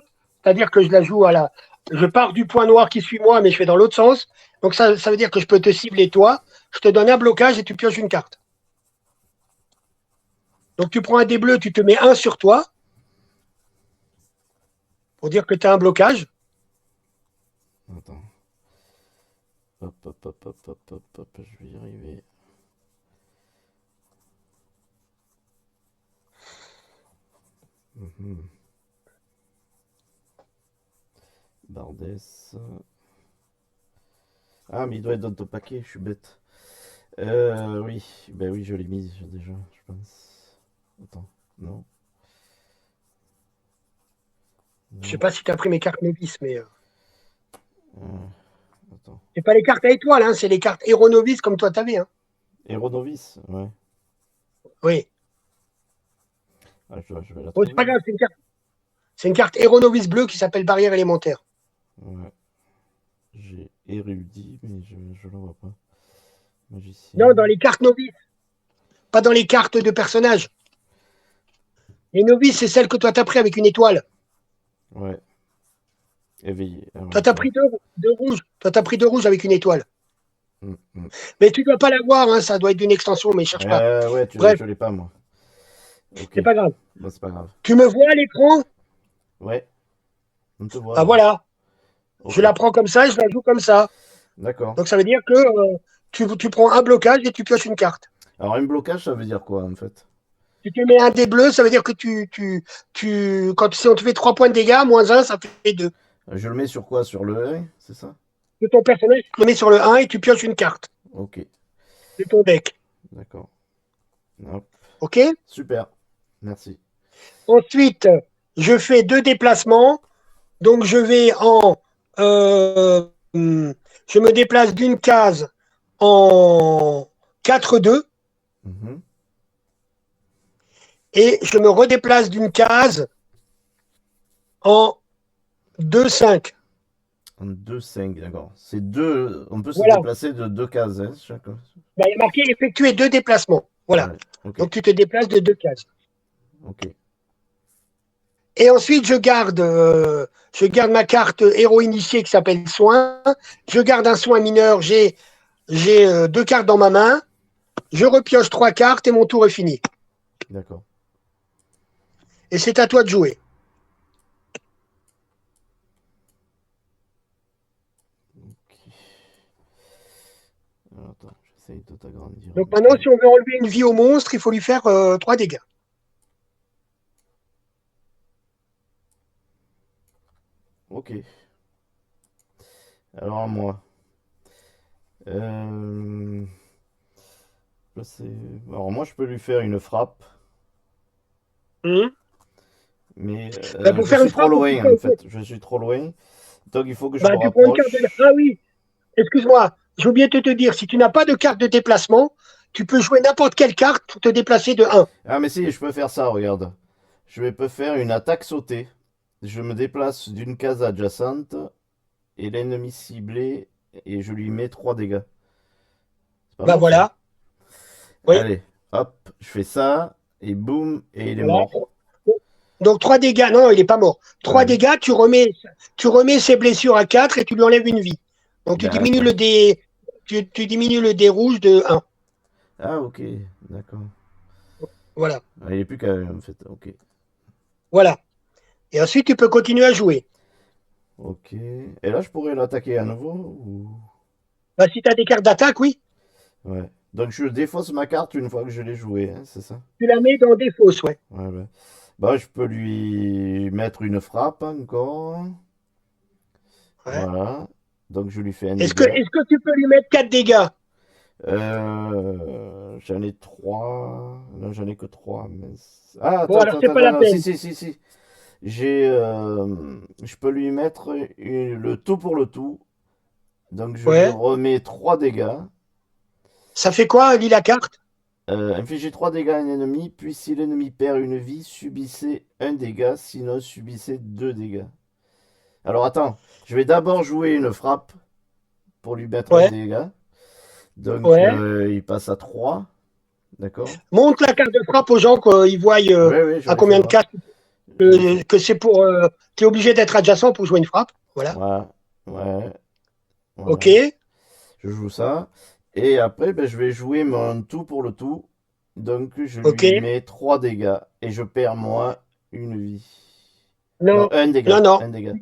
c'est-à-dire que je la joue à la. Je pars du point noir qui suit moi, mais je fais dans l'autre sens. Donc ça veut dire que je peux te cibler toi. Je te donne un blocage et tu pioches une carte. Donc tu prends un dé bleu, tu te mets un sur toi pour dire que tu as un blocage. Attends. Hop, hop, hop, hop, hop, hop, hop, je vais y arriver. Mhm. Bardès. Ah, mais il doit être dans ton paquet, je suis bête. Oui, ben oui, je l'ai mise déjà, je pense. Attends, non, Je sais non. pas si tu as pris mes cartes novices, mais Euh, attends. c'est pas les cartes à étoiles, hein, c'est les cartes héros novices comme toi t'avais. Hein. Héros novice, ouais. Oui. Ah, je vais la Bon, c'est trouver. pas grave, c'est une carte héros novice bleue qui s'appelle barrière élémentaire. Ouais. J'ai érudit, mais je le vois pas. Magicien. Non, dans les cartes novices, pas dans les cartes de personnages. Les novices, c'est celles que toi t'as pris avec une étoile. Ouais. Éveillé. Ah ouais, Toi t'as ça. pris deux rouges. Toi t'as pris deux rouges avec une étoile. Mm, mm. Mais tu dois pas l'avoir, hein, ça doit être d'une extension, mais cherche pas. Ouais, Bref, je l'ai pas, moi. Ok. c'est pas grave. Bon, c'est pas grave. Tu me vois à l'écran? Ouais, on te voit Ah là. voilà. Je Ok. la prends comme ça et je la joue comme ça. D'accord. Donc ça veut dire que tu prends un blocage et tu pioches une carte. Alors, un blocage, ça veut dire quoi, en fait? Si tu mets un dé bleu, ça veut dire que quand si on te fait 3 points de dégâts, moins un, ça fait 2. Je le mets sur quoi? Sur le 1, c'est ça? De ton personnage, tu le mets sur le 1 et tu pioches une carte Ok. de ton deck. D'accord. Hop. OK? Super. Merci. Ensuite, je fais 2 déplacements. Donc je vais je me déplace d'une case en 4-2 Mhm. et je me redéplace d'une case en 2-5. En 2, 5, d'accord. C'est deux. On peut se Voilà. déplacer de 2 cases, hein, chaque. Ben, il y a marqué effectuer 2 déplacements. Voilà. Ouais. Ok. Donc tu te déplaces de 2 cases. Ok. Et ensuite, je garde ma carte héros initié qui s'appelle soin. Je garde un soin mineur. J'ai 2 cartes dans ma main. Je repioche 3 cartes et mon tour est fini. D'accord. Et c'est à toi de jouer. Ok. Alors, attends, j'essaye de t'agrandir un Donc maintenant, peu. si on veut enlever une vie au monstre, il faut lui faire 3 dégâts. Ok. Alors, moi. Euh, je sais. Alors, moi, je peux lui faire une frappe, Hum. mais Ben, pour je faire une suis trop frappe, loin, en fait. Je suis trop loin. Donc, il faut que je me ben, tu prends une carte de... Ah rapproche. oui, excuse-moi, j'ai oublié de te dire, si tu n'as pas de carte de déplacement, tu peux jouer n'importe quelle carte pour te déplacer de 1. Ah, mais si, je peux faire ça, regarde. Peux faire une attaque sautée. Je me déplace d'une case adjacente et l'ennemi ciblé et je lui mets 3 dégâts. C'est pas Ben mal ça. voilà, oui, Allez, hop, je fais ça et boum, et il est voilà. mort. Donc 3 dégâts, non, il n'est pas mort. Ah 3 oui, dégâts, tu remets ses blessures à 4 et tu lui enlèves une vie. Donc d'accord. tu diminues le dé rouge de 1. Ah ok, d'accord. Voilà, Ah, il est plus qu'à en fait, ok. voilà. Et ensuite, tu peux continuer à jouer. Ok. Et là, je pourrais l'attaquer à nouveau ou... Ben, si tu as des cartes d'attaque, oui, Ouais. Donc je défausse ma carte une fois que je l'ai jouée, hein, c'est ça? tu la mets dans des fosses, ouais. Ouais, ouais. Bah, je peux lui mettre une frappe encore. Ouais. Voilà. Donc je lui fais un Est-ce que, dégât. est-ce que tu peux lui mettre 4 dégâts? J'en ai 3. Non, j'en ai que 3. Ah, Bon, attends, alors, attends, c'est attends, pas attends, la non, si, peine. si, si, si. Je peux lui mettre le tout pour le tout. Donc je lui Ouais. remets 3 dégâts. Ça fait quoi, lis la carte? Infligez 3 dégâts à un ennemi, puis si l'ennemi perd une vie, subissez un dégât, sinon subissez 2 dégâts. Alors attends, je vais d'abord jouer une frappe pour lui mettre un Ouais. dégât. Donc Ouais. il passe à 3, d'accord? Montre la carte de frappe aux gens qu'ils voient Oui, oui, je à lui fais combien de voir. cases Je lui fais. que c'est pour. Tu es obligé d'être adjacent pour jouer une frappe. Voilà. Voilà, ouais, Ok. voilà. Je joue ça. Et après, ben, je vais jouer mon tout pour le tout. Donc je Ok. lui mets 3 dégâts et je perds moi une vie. Non, Non. un dégât. Non, non. Un dégât.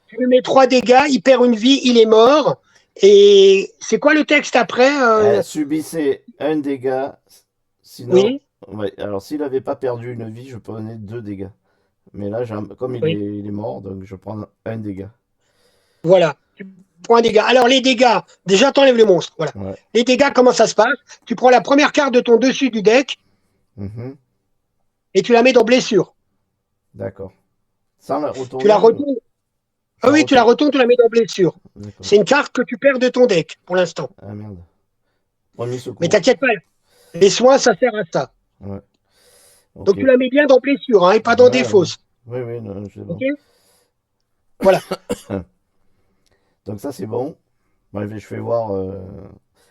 Tu lui mets 3 dégâts, il perd une vie, il est mort. Et c'est quoi le texte après Subissez un dégât. Sinon, Oui. ouais, alors s'il n'avait pas perdu une vie, je prenais 2 dégâts. Mais là, comme Oui. il est mort, donc je prends un dégât. Voilà. Tu prends un dégât. Alors, les dégâts, déjà, t'enlèves le monstre. Voilà. Ouais. Les dégâts, comment ça se passe? Tu prends la première carte de ton dessus du deck Mhm. et tu la mets dans blessure. D'accord. Sans la Tu la retourner, retournes. je Ah la oui, tu la retourne. retournes, tu la mets dans blessure. D'accord. C'est une carte que tu perds de ton deck pour l'instant. Ah merde. Premier Mais secours. t'inquiète pas, les soins, ça sert à ça. Ouais. Ok. Donc tu la mets bien dans blessure, hein, et pas dans des Ouais, ouais. fosses. Oui, oui, non, c'est Ok? bon. Voilà. Donc ça, c'est bon. Bref, je fais voir.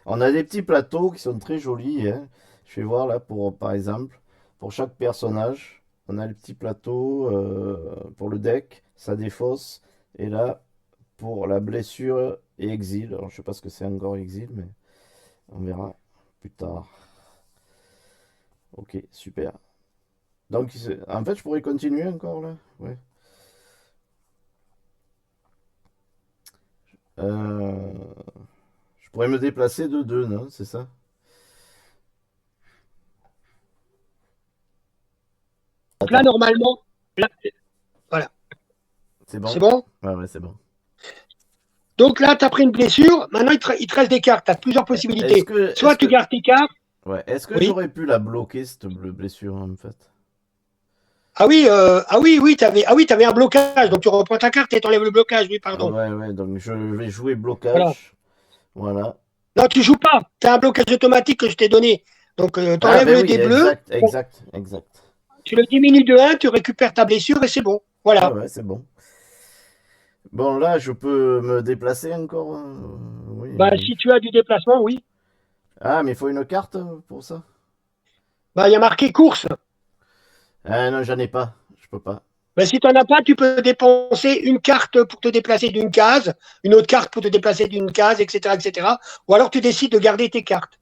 On a des petits plateaux qui sont très jolis, hein. Je fais voir là pour, par exemple, pour chaque personnage, on a le petit plateau pour le deck, ça défausse. Et là, pour la blessure et exil. Alors, je sais pas ce que c'est encore exil, mais on verra plus tard. Ok, super. Donc, en fait, je pourrais continuer encore là. Ouais. Euh, Je pourrais me déplacer de deux, non? C'est ça? Donc là, Attends, normalement, là, voilà, c'est c'est bon? bon. Ouais, ouais, c'est bon. Donc là, tu as pris une blessure. Maintenant, il te reste des cartes. Tu as plusieurs Est-ce possibilités. que, Soit est-ce tu que, gardes tes cartes. ouais, est-ce que Oui. j'aurais pu la bloquer, cette blessure, en fait? Ah oui, t'avais un blocage. Donc tu reprends ta carte et t'enlèves le blocage. Oui, pardon. Ouais, ouais, donc je vais jouer Voilà. blocage. Voilà. Non, tu joues pas. Tu as un blocage automatique que je t'ai donné. Donc tu Ah, enlèves ben le oui, dé bleu. exact, Bon, exact, exact. tu le diminues de 1, tu récupères ta blessure et c'est bon. Ouais, Voilà. ouais, c'est bon. Bon, là, je peux me déplacer encore, hein. Oui. Bah, si tu as du déplacement, oui. Ah, mais il faut une carte pour ça? Bah, il y a marqué course. Ah non, j'en ai pas. Je peux pas. Bah, si tu n'en as pas, tu peux dépenser une carte pour te déplacer d'une case, une autre carte pour te déplacer d'une case, etc., etc. Ou alors tu décides de garder tes cartes.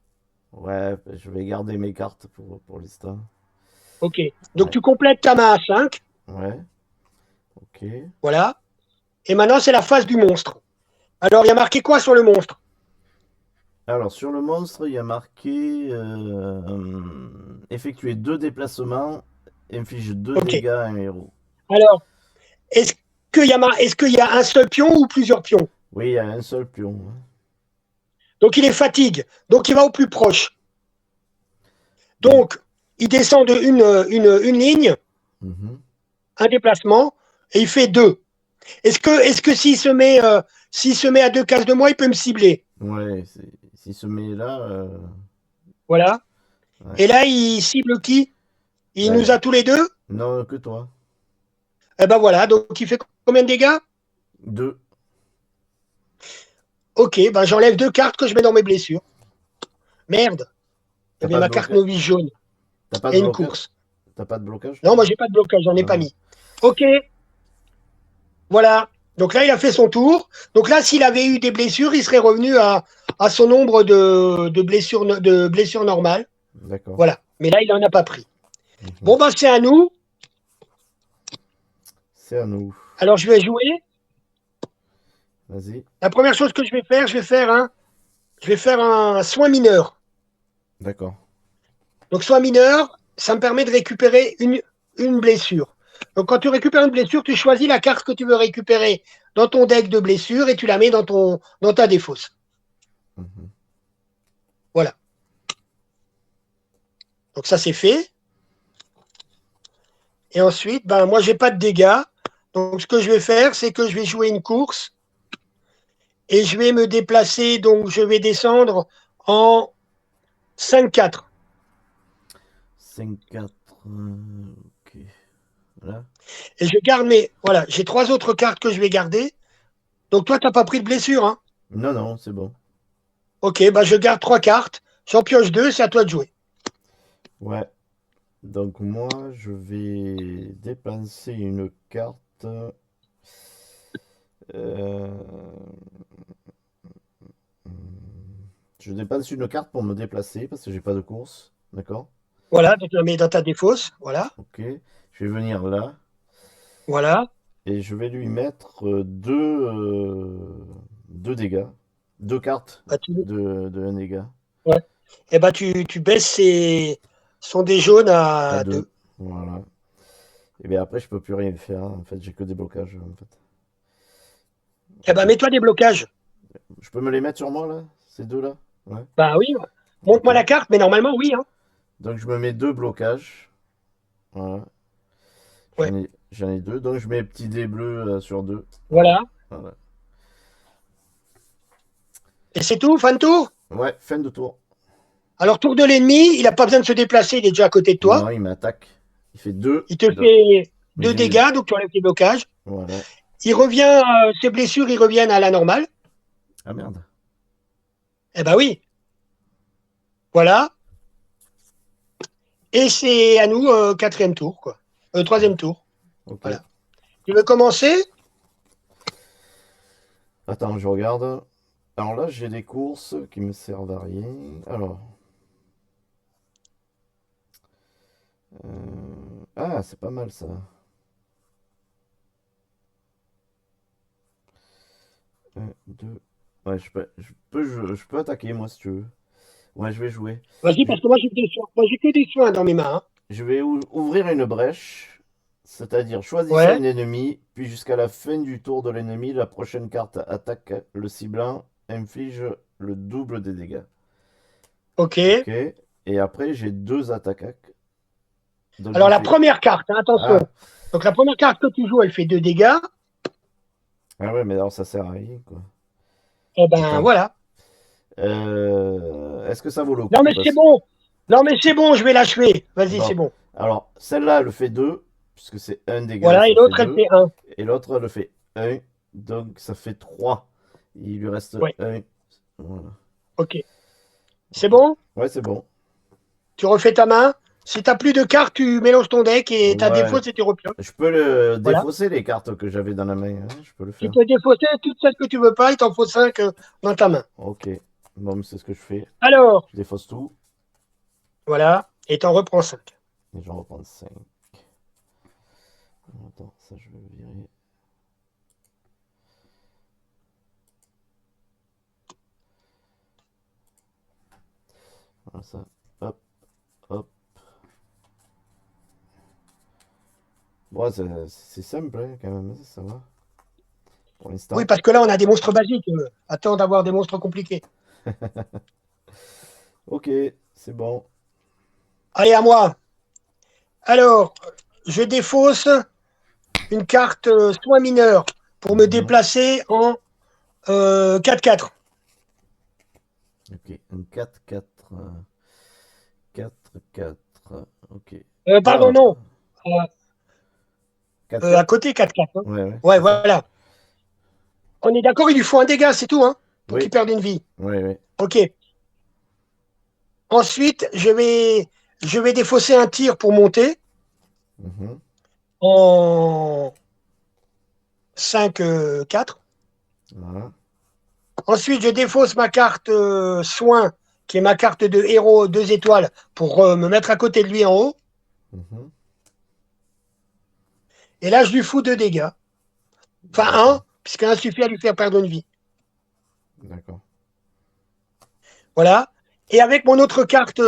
Ouais, je vais garder mes cartes pour l'instant. OK. Donc Ouais, tu complètes ta main à 5. ouais, ok. Voilà. Et maintenant, c'est la phase du monstre. Alors, il y a marqué quoi sur le monstre? Alors, sur le monstre, il y a marqué effectuer deux déplacements, inflige deux OK. dégâts à un héros. Alors, est-ce est-ce qu'il y a un seul pion ou plusieurs pions? Oui, il y a un seul pion, hein. Donc, il est fatigue. Donc, il va au plus proche. Donc, Donc, il descend de une ligne, mhm. un déplacement, et il fait 2. Est-ce que s'il se met à 2 cases de moi, il peut me cibler? Ouais, s'il se met là, Voilà. ouais. Et là, il cible qui? Il nous Ben, a tous les deux? non, que toi. Eh ben voilà. Donc, il fait combien de dégâts? Deux. Ok, ben j'enlève 2 cartes que je mets dans mes blessures. Merde. Il y T'as avait pas de ma carte blocage? novice jaune T'as pas de et une blocage? course. T'as pas de blocage, Non, toi? moi, j'ai pas de blocage, j'en ai pas Non. mis. Ok, voilà. Donc là, il a fait son tour. Donc là, s'il avait eu des blessures, il serait revenu à son nombre de blessures normales. D'accord. Voilà. Mais là, il n'en a pas pris. Mhm. Bon, ben, c'est à nous. C'est à nous. Alors, je vais jouer. Vas-y. La première chose que je vais faire un soin mineur. D'accord. Donc, soin mineur, ça me permet de récupérer une blessure. Donc, quand tu récupères une blessure, tu choisis la carte que tu veux récupérer dans ton deck de blessures et tu la mets dans ta défausse. Mhm. Voilà. Donc, ça, c'est fait. Et ensuite, ben, moi, j'ai pas de dégâts. Donc, ce que je vais faire, c'est que je vais jouer une course et je vais me déplacer. Donc, je vais descendre en 5-4. 5-4. Ok. Voilà. Et je garde mes. Voilà, j'ai 3 autres cartes que je vais garder. Donc, toi, tu n'as pas pris de blessure, hein? Non, non, c'est bon. Ok, bah je garde 3 cartes. J'en pioche 2, c'est à toi de jouer. Ouais. Donc moi, je vais dépenser une carte. Euh, Je dépense une carte pour me déplacer parce que j'ai pas de course. D'accord? Voilà, tu la mets dans ta défausse. Voilà, Ok. Je vais venir là voilà. et je vais lui mettre deux dégâts. Deux cartes Bah, de un dégât. ouais. Et bah tu baisses son dé jaune À à deux. 2. Voilà. Et bien après, je peux plus rien faire. En fait, j'ai que des blocages. En fait. Et bah Ok. mets-toi des blocages. Je peux me les mettre sur moi là? Ces deux-là? Ouais. Bah oui. Ok. Montre-moi la carte, mais normalement, oui. Hein. Donc je me mets deux blocages. Voilà. Ouais. J'en ai deux. Donc je mets petit dé bleu sur deux. Voilà. Voilà. Voilà. Et c'est tout, fin de tour. Ouais, fin de tour. Alors, tour de l'ennemi, il n'a pas besoin de se déplacer, il est déjà à côté de toi. Non, il m'attaque. Il fait deux. Il te fait Mais 2 dégâts, donc tu enlèves tes blocages. Voilà. Il revient, ses blessures, ils reviennent à la normale. Ah merde. Eh ben oui. Voilà. Et c'est à nous, quatrième tour, quoi. Troisième tour. Ok. Voilà. Tu veux commencer? Attends, je regarde. Alors là, j'ai des courses qui me servent à rien. Alors. Ah, c'est pas mal ça. Un, deux. Ouais, je peux attaquer moi si tu veux. Ouais, je vais jouer. Vas-y, Je, parce que moi j'ai des soins. Moi j'ai que des soins dans mes mains, hein. je vais ouvrir une brèche. C'est-à-dire, choisissez Ouais, un ennemi, puis jusqu'à la fin du tour de l'ennemi, la prochaine carte attaque le ciblant, inflige le double des dégâts. ok. Ok. Et après, j'ai deux attaques. Donc Alors je la fais. première carte, hein, attention. Ah! Donc la première carte que tu joues, elle fait 2 dégâts. Ah ouais, mais alors ça sert à rien, quoi. Eh ben Attends. voilà. Est-ce que ça vaut le Non coup? mais c'est bon. Non mais c'est bon, je vais l'achever. Vas-y, c'est Bon. bon. Alors, celle-là, elle fait 2 puisque c'est un dégât, Voilà, et ça fait l'autre, elle 2. fait un. Et l'autre, elle fait un, donc ça fait 3. Il lui reste Ouais, un. Voilà. ok. C'est Ok. bon? Ouais, c'est bon. Tu refais ta main. Si t'as plus de cartes, tu mélanges ton deck et t'as Ouais. défaut, c'est tu repioches. Je peux le Voilà. défausser, les cartes que j'avais dans la main, hein. Je peux le Tu faire. peux défausser toutes celles que tu veux pas, il t'en faut 5 dans ta main. Ok. Bon, c'est ce que je fais. Alors, Je défausse tout. voilà, et t'en reprends 5. Et j'en reprends 5. Attends, ça je vais le virer. Voilà ça. Hop, hop. Bon, c'est simple hein, quand même, ça va. Pour Oui, l'instant. parce que là, on a des monstres basiques. Attends d'avoir des monstres compliqués. Ok, c'est bon. Allez, à moi. Alors, je défausse une carte soin mineur pour me Mhm. déplacer en 4-4. Ok, un 4-4. 4-4. Ok. Pardon, Ah, non. Euh, à 4-4? côté 4-4, hein. Ouais, ouais, Ouais, c'est ça. voilà. On est d'accord, il lui faut un dégât, c'est tout, hein, pour qu'il Oui, perde une vie. oui, oui. Ok. Ensuite, je vais défausser un tir pour monter Mhm. en 5-4. Voilà. Ensuite, je défausse ma carte soin, qui est ma carte de héros 2 étoiles, pour me mettre à côté de lui en haut. Mhm. Et là, je lui fous 2 dégâts. Enfin, D'accord, un, puisqu'un suffit à lui faire perdre une vie. d'accord. Voilà. Et avec mon autre carte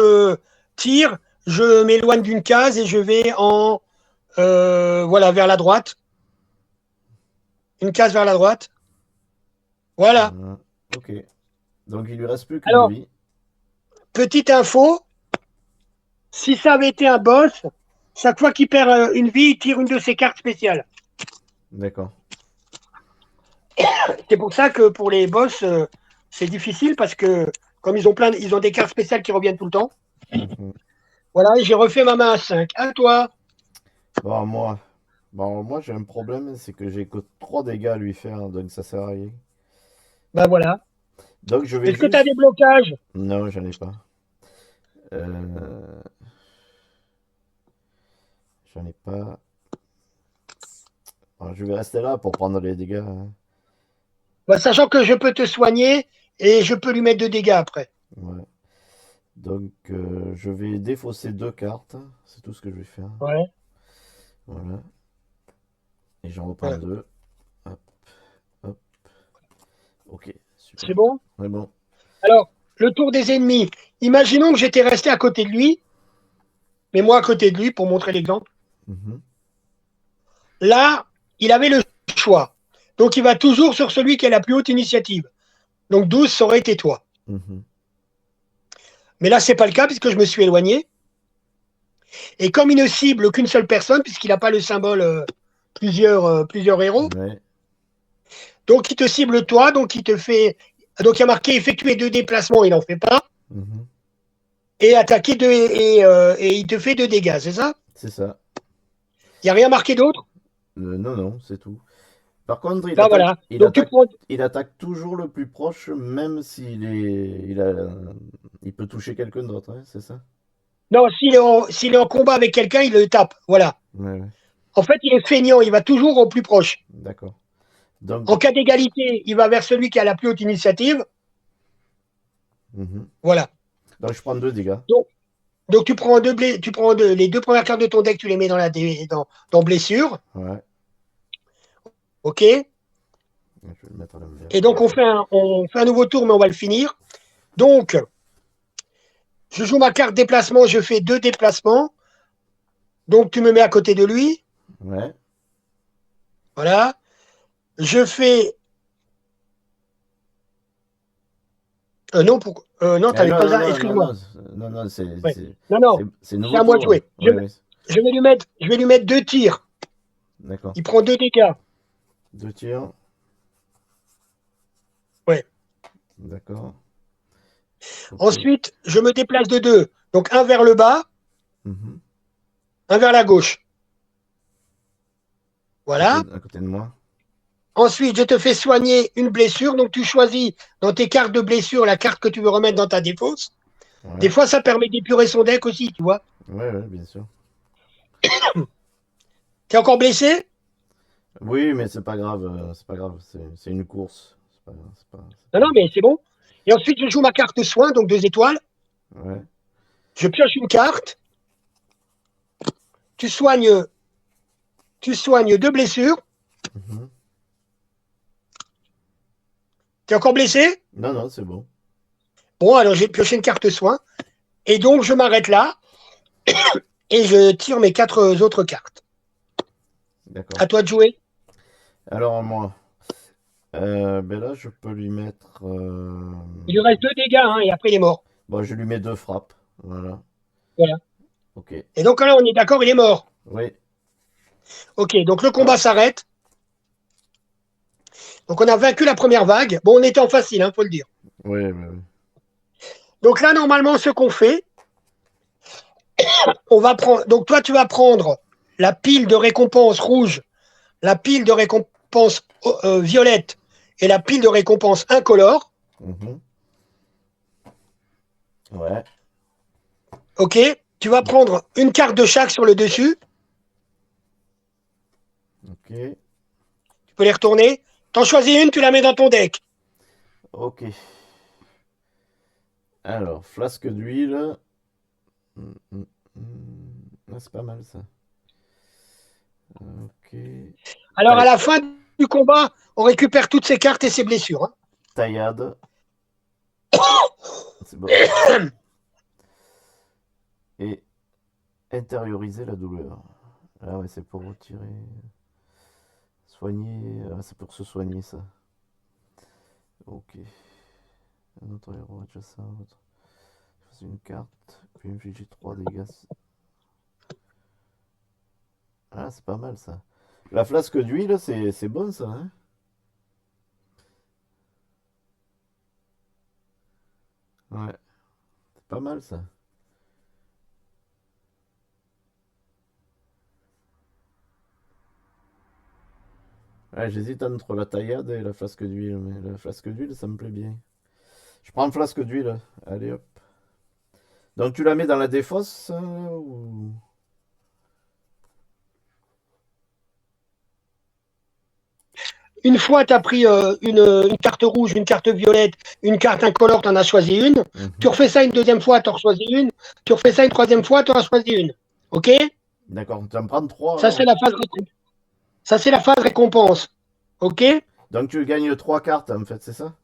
tir, je m'éloigne d'une case et je vais en voilà, vers la droite. Une case vers la droite. Voilà. Voilà. Ok. Donc il lui reste plus qu'une Alors, vie. petite info, si ça avait été un boss, chaque fois qu'il perd une vie, il tire une de ses cartes spéciales. D'accord. C'est pour ça que pour les boss, c'est difficile parce que comme ils ont des cartes spéciales qui reviennent tout le temps. Mhm. Voilà, et j'ai refait ma main à 5. À toi. Bon, moi. Bon, moi j'ai un problème, c'est que j'ai que 3 dégâts à lui faire, donc ça sert à rien. Ben voilà. Donc je vais Est-ce que tu as juste. des blocages? Non, j'en ai pas. Euh, J'en ai pas. Alors, je vais rester là pour prendre les dégâts, hein. Ben, sachant que je peux te soigner et je peux lui mettre 2 dégâts après. Ouais. Donc je vais défausser 2 cartes. C'est tout ce que je vais faire. Ouais. Voilà. Et j'en reprends Voilà. 2. Hop, hop. Ok, super. C'est bon? Ouais, bon. Alors, le tour des ennemis. Imaginons que j'étais resté à côté de lui, mais moi à côté de lui pour montrer l'exemple. Mhm, Là, il avait le choix. Donc, il va toujours sur celui qui a la plus haute initiative. Donc, 12, ça aurait été toi. mhm. Mais là, c'est pas le cas puisque je me suis éloigné. Et comme il ne cible qu'une seule personne, puisqu'il n'a pas le symbole plusieurs héros, Ouais. donc il te cible toi, donc il te fait. Donc il y a marqué effectuer 2 déplacements, il n'en fait pas. Mhm. Et attaquer et il te fait 2 dégâts, c'est ça? C'est ça. Il n'y a rien marqué d'autre? Non, non, c'est tout. Par contre, Enfin, voilà. Donc, tu prends. il attaque toujours le plus proche, même s'il est, il peut toucher quelqu'un d'autre, hein, c'est ça? Non, s'il est en combat avec quelqu'un, il le tape. Voilà. Ouais, ouais, En fait, il est feignant, il va toujours au plus proche. d'accord. Donc, En cas d'égalité, il va vers celui qui a la plus haute initiative. mhm. Voilà. Donc je prends 2 dégâts. Donc, donc tu prends les deux premières cartes de ton deck, tu les mets dans blessure. Ouais, OK? je vais le mettre à l'envers. Et donc, on fait un nouveau tour, mais on va le finir. Donc, je joue ma carte déplacement, je fais 2 déplacements. Donc, tu me mets à côté de lui. Ouais. Voilà. Je fais. Non, non, Eh, t'avais non, pas non, ça. non, non, Excuse-moi. non, non, non, Ouais. Non, non. c'est C'est nouveau à moi de tour, là. jouer. Ouais, ouais, Je vais lui mettre 2 tirs. d'accord. Il prend 2 dégâts. 2 tirs, Ouais. d'accord. Ok. Ensuite, je me déplace de 2. Donc, un vers le bas, Mhm. un vers la gauche. Voilà. À côté de moi. Ensuite, je te fais soigner une blessure. Donc, tu choisis dans tes cartes de blessure la carte que tu veux remettre dans ta défausse. Des Ouais, fois, ça permet d'épurer son deck aussi, tu vois. ouais, ouais, bien sûr. T'es encore blessé? Oui, mais c'est pas grave, c'est une course. C'est Non, pas... non, mais c'est bon. Et ensuite, je joue ma carte soin, donc 2 étoiles. Ouais. Je pioche une carte. Tu soignes, tu soignes 2 blessures. Mhm. T'es encore blessé? Non, non, c'est bon. Bon, alors j'ai pioché une carte soin. Et donc, je m'arrête là et je tire mes 4 autres cartes. D'accord. À toi de jouer. Alors moi, ben là, je peux lui mettre... Il lui reste 2 dégâts, hein, et après, il est mort. Bon, je lui mets 2 frappes. Voilà. Voilà. Ok. Et donc là, on est d'accord, il est mort. Oui. Ok, donc le Ah, combat s'arrête. Donc on a vaincu la première vague. Bon, on était en facile, hein, faut le dire. oui, oui, oui. Donc là, normalement, ce qu'on fait, on va prendre. Donc toi, tu vas prendre la pile de récompense rouge, la pile de récompense violette et la pile de récompense incolore. Mhm. Ouais. Ok. Tu vas prendre une carte de chaque sur le dessus. Ok. Tu peux les retourner. T'en choisis une, tu la mets dans ton deck. Ok. Alors, flasque d'huile. Ah, c'est pas mal ça. Ok. Alors à Taille- la fin du combat, on récupère toutes ces cartes et ces blessures, hein. Taillade. C'est bon ça. Et intérioriser la douleur. Ah ouais, c'est pour retirer. Soigner. Ah, c'est pour se soigner ça. Ok. Un autre héros adjacent. C'est une carte. Puis infliger 3 dégâts. Ah, c'est pas mal ça. La flasque d'huile, c'est bon ça, hein? Ouais, c'est pas mal ça. Ouais, j'hésite entre la taillade et la flasque d'huile, mais la flasque d'huile, ça me plaît bien. Je prends une flasque d'huile. Allez hop. Donc tu la mets dans la défausse ou... Une fois, tu as pris une carte rouge, une carte violette, une carte incolore, tu en as choisi une. Tu Mhm. refais ça une deuxième fois, tu en choisis une. Tu refais ça une troisième fois, tu en as choisi une. OK? D'accord, tu vas me prendre 3 Ça, c'est alors. la phase, ça, c'est la phase récompense. OK? Donc tu gagnes 3 cartes en fait, c'est ça?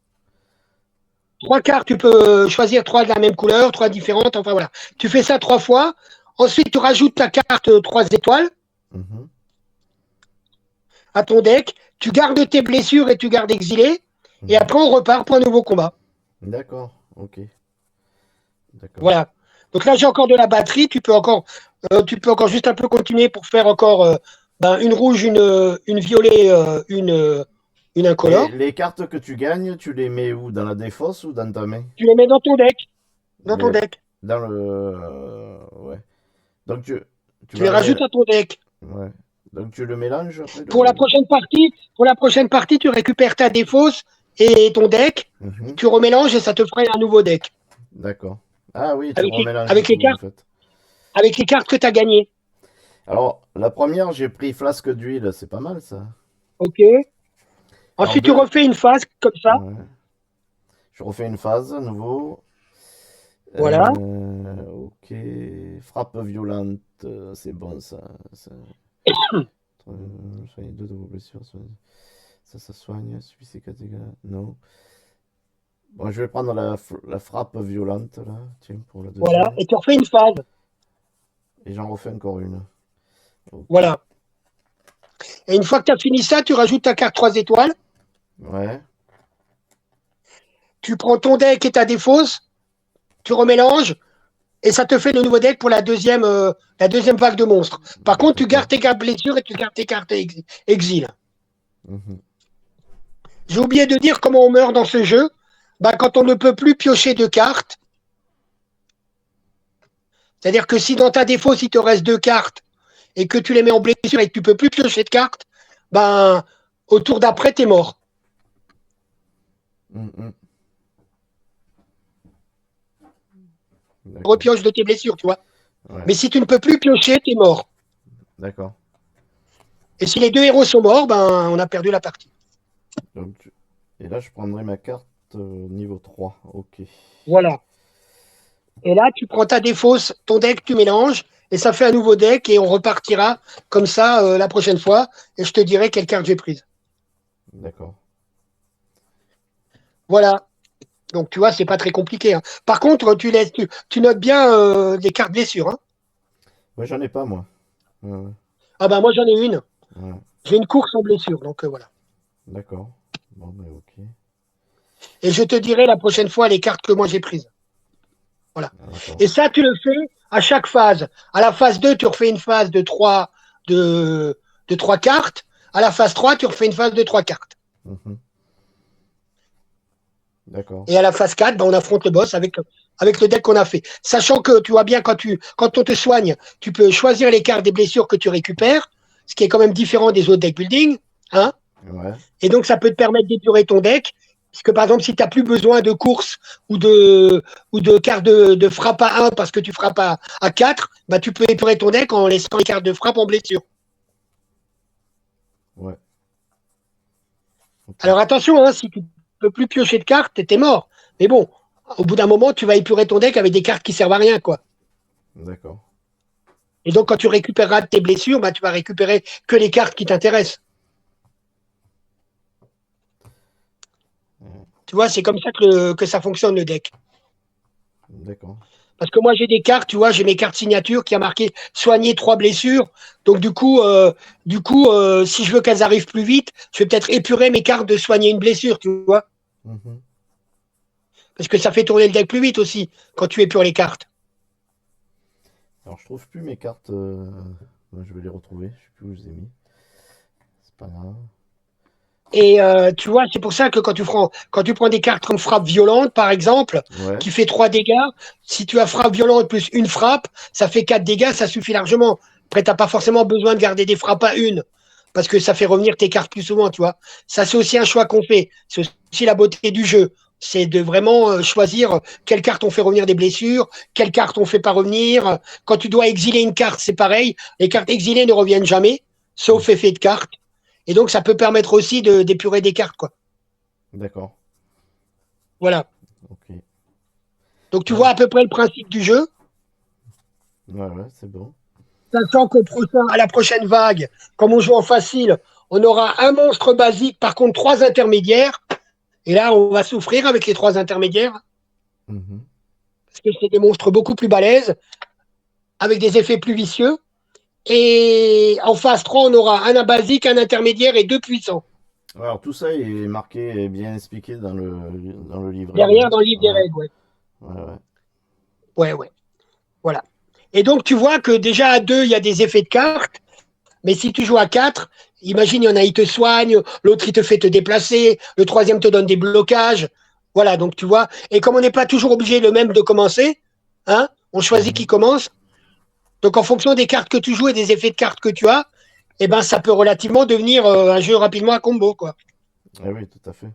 3 cartes, tu peux choisir 3 de la même couleur, 3 différentes. Enfin voilà. Tu fais ça 3 fois. Ensuite, tu rajoutes ta carte 3 étoiles Mhm. à ton deck. Tu gardes tes blessures et tu gardes exilé. Et Mhm. après, on repart pour un nouveau combat. D'accord, ok. D'accord. Voilà. Donc là, j'ai encore de la batterie. Tu peux encore juste un peu continuer pour faire encore une rouge, une violet, une Et incolore. les cartes que tu gagnes, tu les mets où? Dans la défausse ou dans ta main? Tu les mets dans ton deck. Dans ton Les... deck. Dans le... Ouais. Donc tu Tu les vas... rajoutes à ton deck. Ouais. Donc tu le mélanges après Pour la prochaine partie, tu récupères ta défausse et ton deck, Mhm. tu remélanges et ça te fera un nouveau deck D'accord. Ah oui, tu avec les, remélanges avec les tout en cartes, fait. avec les cartes que tu as gagnées. Alors, la première, j'ai pris flasque d'huile, c'est pas mal ça. Ok. En Ensuite, tu deux, refais une phase comme ça. ouais. Je refais une phase à nouveau. Voilà. Ok. Frappe violente, c'est bon ça. Ça, soigne deux de vos blessures. Ça soigne. Subit ces 4 dégâts. Non. Bon, je vais prendre la frappe violente là. Tiens, pour la Voilà. deuxième. Et tu refais une phase. Et j'en refais encore une. Ok. Voilà. Et une fois que tu as fini ça, tu rajoutes ta carte 3 étoiles. Ouais. Tu prends ton deck et ta défausse. Tu remélanges. Et ça te fait le nouveau deck pour la deuxième vague de monstres. Par contre, tu gardes D'accord. tes cartes blessures et tu gardes tes cartes exil. Mhm. J'ai oublié de dire comment on meurt dans ce jeu. Bah, quand on ne peut plus piocher de cartes, c'est-à-dire que si dans ta défausse, il te reste 2 cartes et que tu les mets en blessure et que tu ne peux plus piocher de cartes, ben, au tour d'après, tu es mort. Mhm. D'accord. Repioche de tes blessures, tu vois. Ouais. Mais si tu ne peux plus piocher, tu es mort. D'accord. Et si les 2 héros sont morts, ben, on a perdu la partie. Donc, et là, je prendrai ma carte niveau 3. Ok. Voilà. Et là, tu prends ta défausse, ton deck, tu mélanges, et ça fait un nouveau deck, et on repartira comme ça la prochaine fois, et je te dirai quelle carte j'ai prise. D'accord. Voilà. Donc, tu vois, c'est pas très compliqué, hein. Par contre, tu notes bien les cartes blessures, hein. Ouais, j'en ai pas, moi. Ouais, Ah ben, moi, j'en ai une. ouais. J'ai une course en blessure, donc voilà. D'accord. Bon, ben, ok. Et je te dirai la prochaine fois les cartes que moi j'ai prises. Voilà. Ah, d'accord. Et ça, tu le fais à chaque phase. À la phase 2, tu refais une phase de 3 cartes. À la phase 3, tu refais une phase de 3 cartes. Mhm. D'accord. Et à la phase 4, ben, on affronte le boss avec le deck qu'on a fait. Sachant que tu vois bien, quand on te soigne, tu peux choisir les cartes des blessures que tu récupères, ce qui est quand même différent des autres deck building. Hein. Ouais. Et donc, ça peut te permettre d'épurer ton deck. Parce que par exemple, si tu n'as plus besoin de course ou de cartes de frappe à 1 parce que tu frappes à 4, bah, tu peux épurer ton deck en laissant les cartes de frappe en blessure. Ouais. Ok. Alors attention, hein, si tu ne peux plus piocher de cartes, t'es mort. Mais bon, au bout d'un moment, tu vas épurer ton deck avec des cartes qui servent à rien, quoi. D'accord. Et donc, quand tu récupéreras tes blessures, bah, tu vas récupérer que les cartes qui t'intéressent. Ouais. Tu vois, c'est comme ça que ça fonctionne le deck. D'accord. Parce que moi, j'ai des cartes, tu vois, j'ai mes cartes signature qui a marqué soigner 3 blessures. Donc, si je veux qu'elles arrivent plus vite, je vais peut-être épurer mes cartes de soigner une blessure, tu vois. Mhm. Parce que ça fait tourner le deck plus vite aussi quand tu épures les cartes. Alors, je trouve plus mes cartes. Ouais, je vais les retrouver. Je sais plus où je les ai mis. C'est pas grave. Et tu vois, c'est pour ça que quand tu prends des cartes comme frappe violente, par exemple, Ouais. qui fait 3 dégâts, si tu as frappe violente plus une frappe, ça fait 4 dégâts, ça suffit largement. Après, tu n'as pas forcément besoin de garder des frappes à une, parce que ça fait revenir tes cartes plus souvent, tu vois. Ça, c'est aussi un choix qu'on fait. C'est aussi la beauté du jeu. C'est de vraiment choisir quelles cartes on fait revenir des blessures, quelles cartes on fait pas revenir. Quand tu dois exiler une carte, c'est pareil. Les cartes exilées ne reviennent jamais, Mm. sauf effet de carte. Et donc, ça peut permettre aussi d'épurer des cartes, quoi. D'accord. Voilà. Ok. Donc, tu vois Non. à peu près le principe du jeu, Ouais, ouais, c'est bon. sachant à la prochaine vague, comme on joue en facile, on aura un monstre basique, par contre 3 intermédiaires. Et là, on va souffrir avec les 3 intermédiaires, Mhm. parce que c'est des monstres beaucoup plus balèzes, avec des effets plus vicieux. Et en phase 3, on aura un basique, un intermédiaire et 2 puissants. Alors, tout ça est marqué et bien expliqué dans le livret. Derrière, dans le livre des Ouais. règles, ouais. Ouais, ouais. Ouais, ouais. Voilà. Et donc, tu vois que déjà à 2, il y a des effets de cartes. Mais si tu joues à 4, imagine, il y en a, il te soigne, l'autre, il te fait te déplacer, le troisième te donne des blocages. Voilà, donc tu vois. Et comme on n'est pas toujours obligé le même de commencer, hein, on choisit qui Mhm. commence. Donc en fonction des cartes que tu joues et des effets de cartes que tu as, et ben ça peut relativement devenir un jeu rapidement à combo, quoi. Eh oui, tout à fait.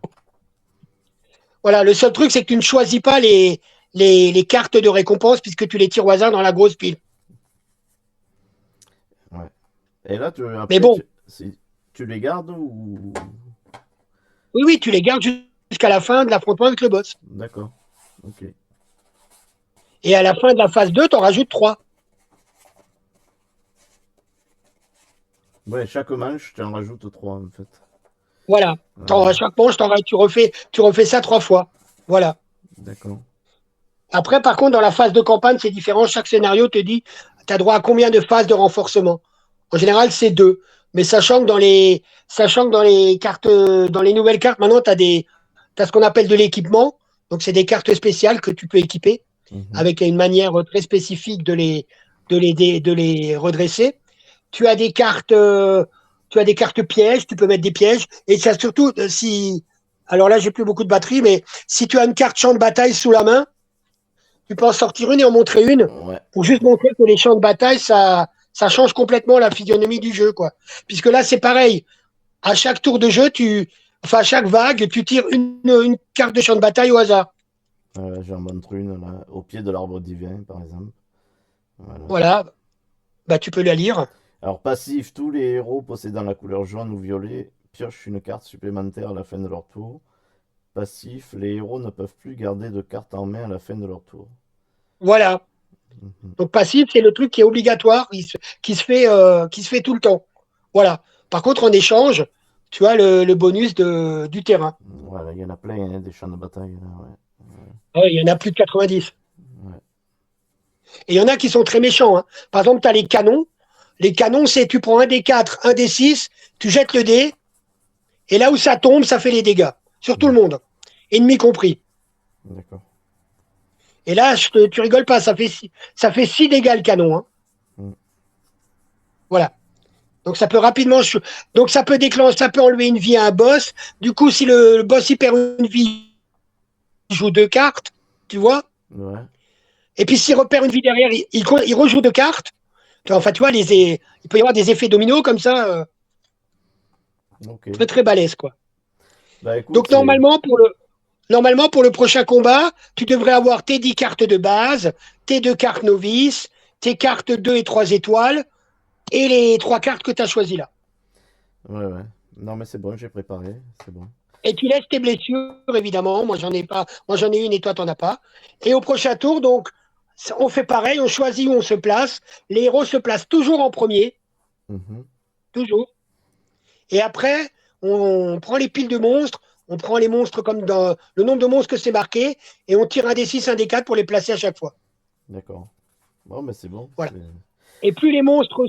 Voilà, le seul truc, c'est que tu ne choisis pas les cartes de récompense puisque tu les tires au hasard dans la grosse pile. Ouais. Et là, Mais après, bon, tu les gardes ou... oui, oui, tu les gardes jusqu'à la fin de l'affrontement avec le boss. D'accord. Ok. Et à la fin de la phase 2, tu en rajoutes 3. Ouais, chaque manche, tu en rajoutes 3 en fait. Voilà. À Ouais, chaque manche, tu refais ça 3 fois. Voilà. d'accord. Après, par contre, dans la phase de campagne, c'est différent. Chaque scénario te dit, tu as droit à combien de phases de renforcement. En général, c'est 2. Mais sachant que dans les cartes, dans les nouvelles cartes, maintenant, t'as ce qu'on appelle de l'équipement. Donc, c'est des cartes spéciales que tu peux équiper Mhm. avec une manière très spécifique de les redresser. Tu as des cartes, tu as des cartes pièges, tu peux mettre des pièges. Et ça, surtout, si, alors là, j'ai plus beaucoup de batterie, mais si tu as une carte champ de bataille sous la main, tu peux en sortir une et en montrer une Ouais. pour juste montrer que les champs de bataille, ça change complètement la physionomie du jeu, quoi. Puisque là, c'est pareil. À chaque tour de jeu, enfin, à chaque vague, tu tires une carte de champ de bataille au hasard. J'en montre une là, au pied de l'arbre divin, par exemple. Voilà. Voilà. Bah, tu peux la lire. Alors, passif, tous les héros possédant la couleur jaune ou violet piochent une carte supplémentaire à la fin de leur tour. Passif, les héros ne peuvent plus garder de carte en main à la fin de leur tour. Voilà. Mhm. Donc, passif, c'est le truc qui est obligatoire, qui se fait tout le temps. Voilà. Par contre, en échange, tu as le bonus du terrain. Voilà, il y en a plein, hein, des champs de bataille. Là, ouais. Ouais, il y en a plus de 90. Ouais. Et il y en a qui sont très méchants, hein. Par exemple, tu as les canons. Les canons, c'est tu prends un des 4, un des 6, tu jettes le dé, et là où ça tombe, ça fait les dégâts. Sur tout le Mm. monde. Ennemi compris. D'accord. Et là, tu rigoles pas, ça fait 6 dégâts le canon, hein. Mm. Voilà. Donc ça peut rapidement. Donc ça peut déclencher, ça peut enlever une vie à un boss. Du coup, si le boss il perd une vie, il joue 2 cartes, tu vois. Ouais. Et puis s'il repère une vie derrière, il rejoue 2 cartes. Enfin, tu vois, il peut y avoir des effets dominos comme ça, Ok. très très balèze, quoi. Bah écoute, Donc normalement, pour le prochain combat, tu devrais avoir tes 10 cartes de base, tes 2 cartes novices, tes cartes 2 et 3 étoiles, et les 3 cartes que tu as choisies là. Ouais, ouais. Non, mais c'est bon, j'ai préparé. C'est bon. Et tu laisses tes blessures, évidemment. Moi, j'en ai pas. Moi, j'en ai une et toi, t'en as pas. Et au prochain tour, donc, on fait pareil, on choisit où on se place. Les héros se placent toujours en premier, Mhm. toujours. Et après, on prend les piles de monstres, on prend les monstres comme dans le nombre de monstres que c'est marqué, et on tire un des 6, un des 4 pour les placer à chaque fois. D'accord. Bon, mais c'est bon. Voilà. Et plus les monstres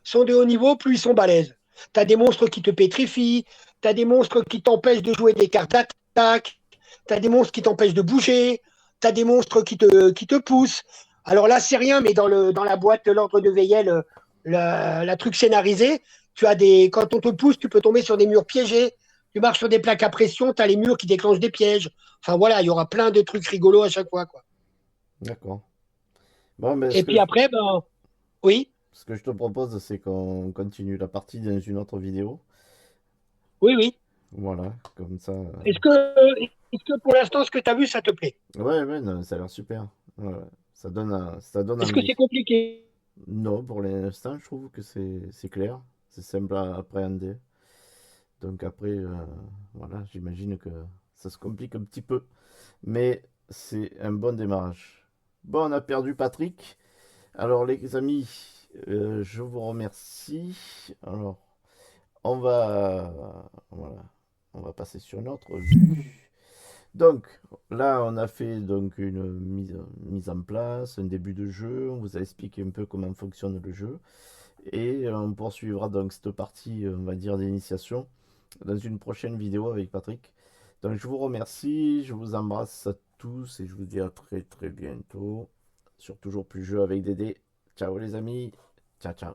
sont de haut niveau, plus ils sont balèzes. Tu as des monstres qui te pétrifient, tu as des monstres qui t'empêchent de jouer des cartes d'attaque, tu as des monstres qui t'empêchent de bouger, tu as des monstres qui te poussent. Alors là, c'est rien, mais dans la boîte de l'ordre de Veillel, la truc scénarisé, quand on te pousse, tu peux tomber sur des murs piégés, tu marches sur des plaques à pression, tu as les murs qui déclenchent des pièges. Enfin voilà, il y aura plein de trucs rigolos à chaque fois, quoi. D'accord. Bon, mais Et puis après, ben oui, ce que je te propose, c'est qu'on continue la partie dans une autre vidéo. oui, oui. Voilà, comme ça. Est-ce que pour l'instant, ce que tu as vu, ça te plaît? Ouais, ouais, non, ça a l'air super. Ouais, ouais. Ça donne Est-ce que envie. c'est compliqué? Non, pour l'instant, je trouve que c'est clair. C'est simple à appréhender. Donc après, voilà, j'imagine que ça se complique un petit peu. Mais c'est un bon démarrage. Bon, on a perdu Patrick. Alors les amis, je vous remercie. Alors, voilà, on va passer sur notre vue. Donc là, on a fait donc une mise en place, un début de jeu. On vous a expliqué un peu comment fonctionne le jeu. Et on poursuivra donc cette partie, on va dire, d'initiation dans une prochaine vidéo avec Patrick. Donc je vous remercie, je vous embrasse à tous et je vous dis à très très bientôt sur Toujours Plus Jeu avec Dédé. Ciao les amis, ciao ciao.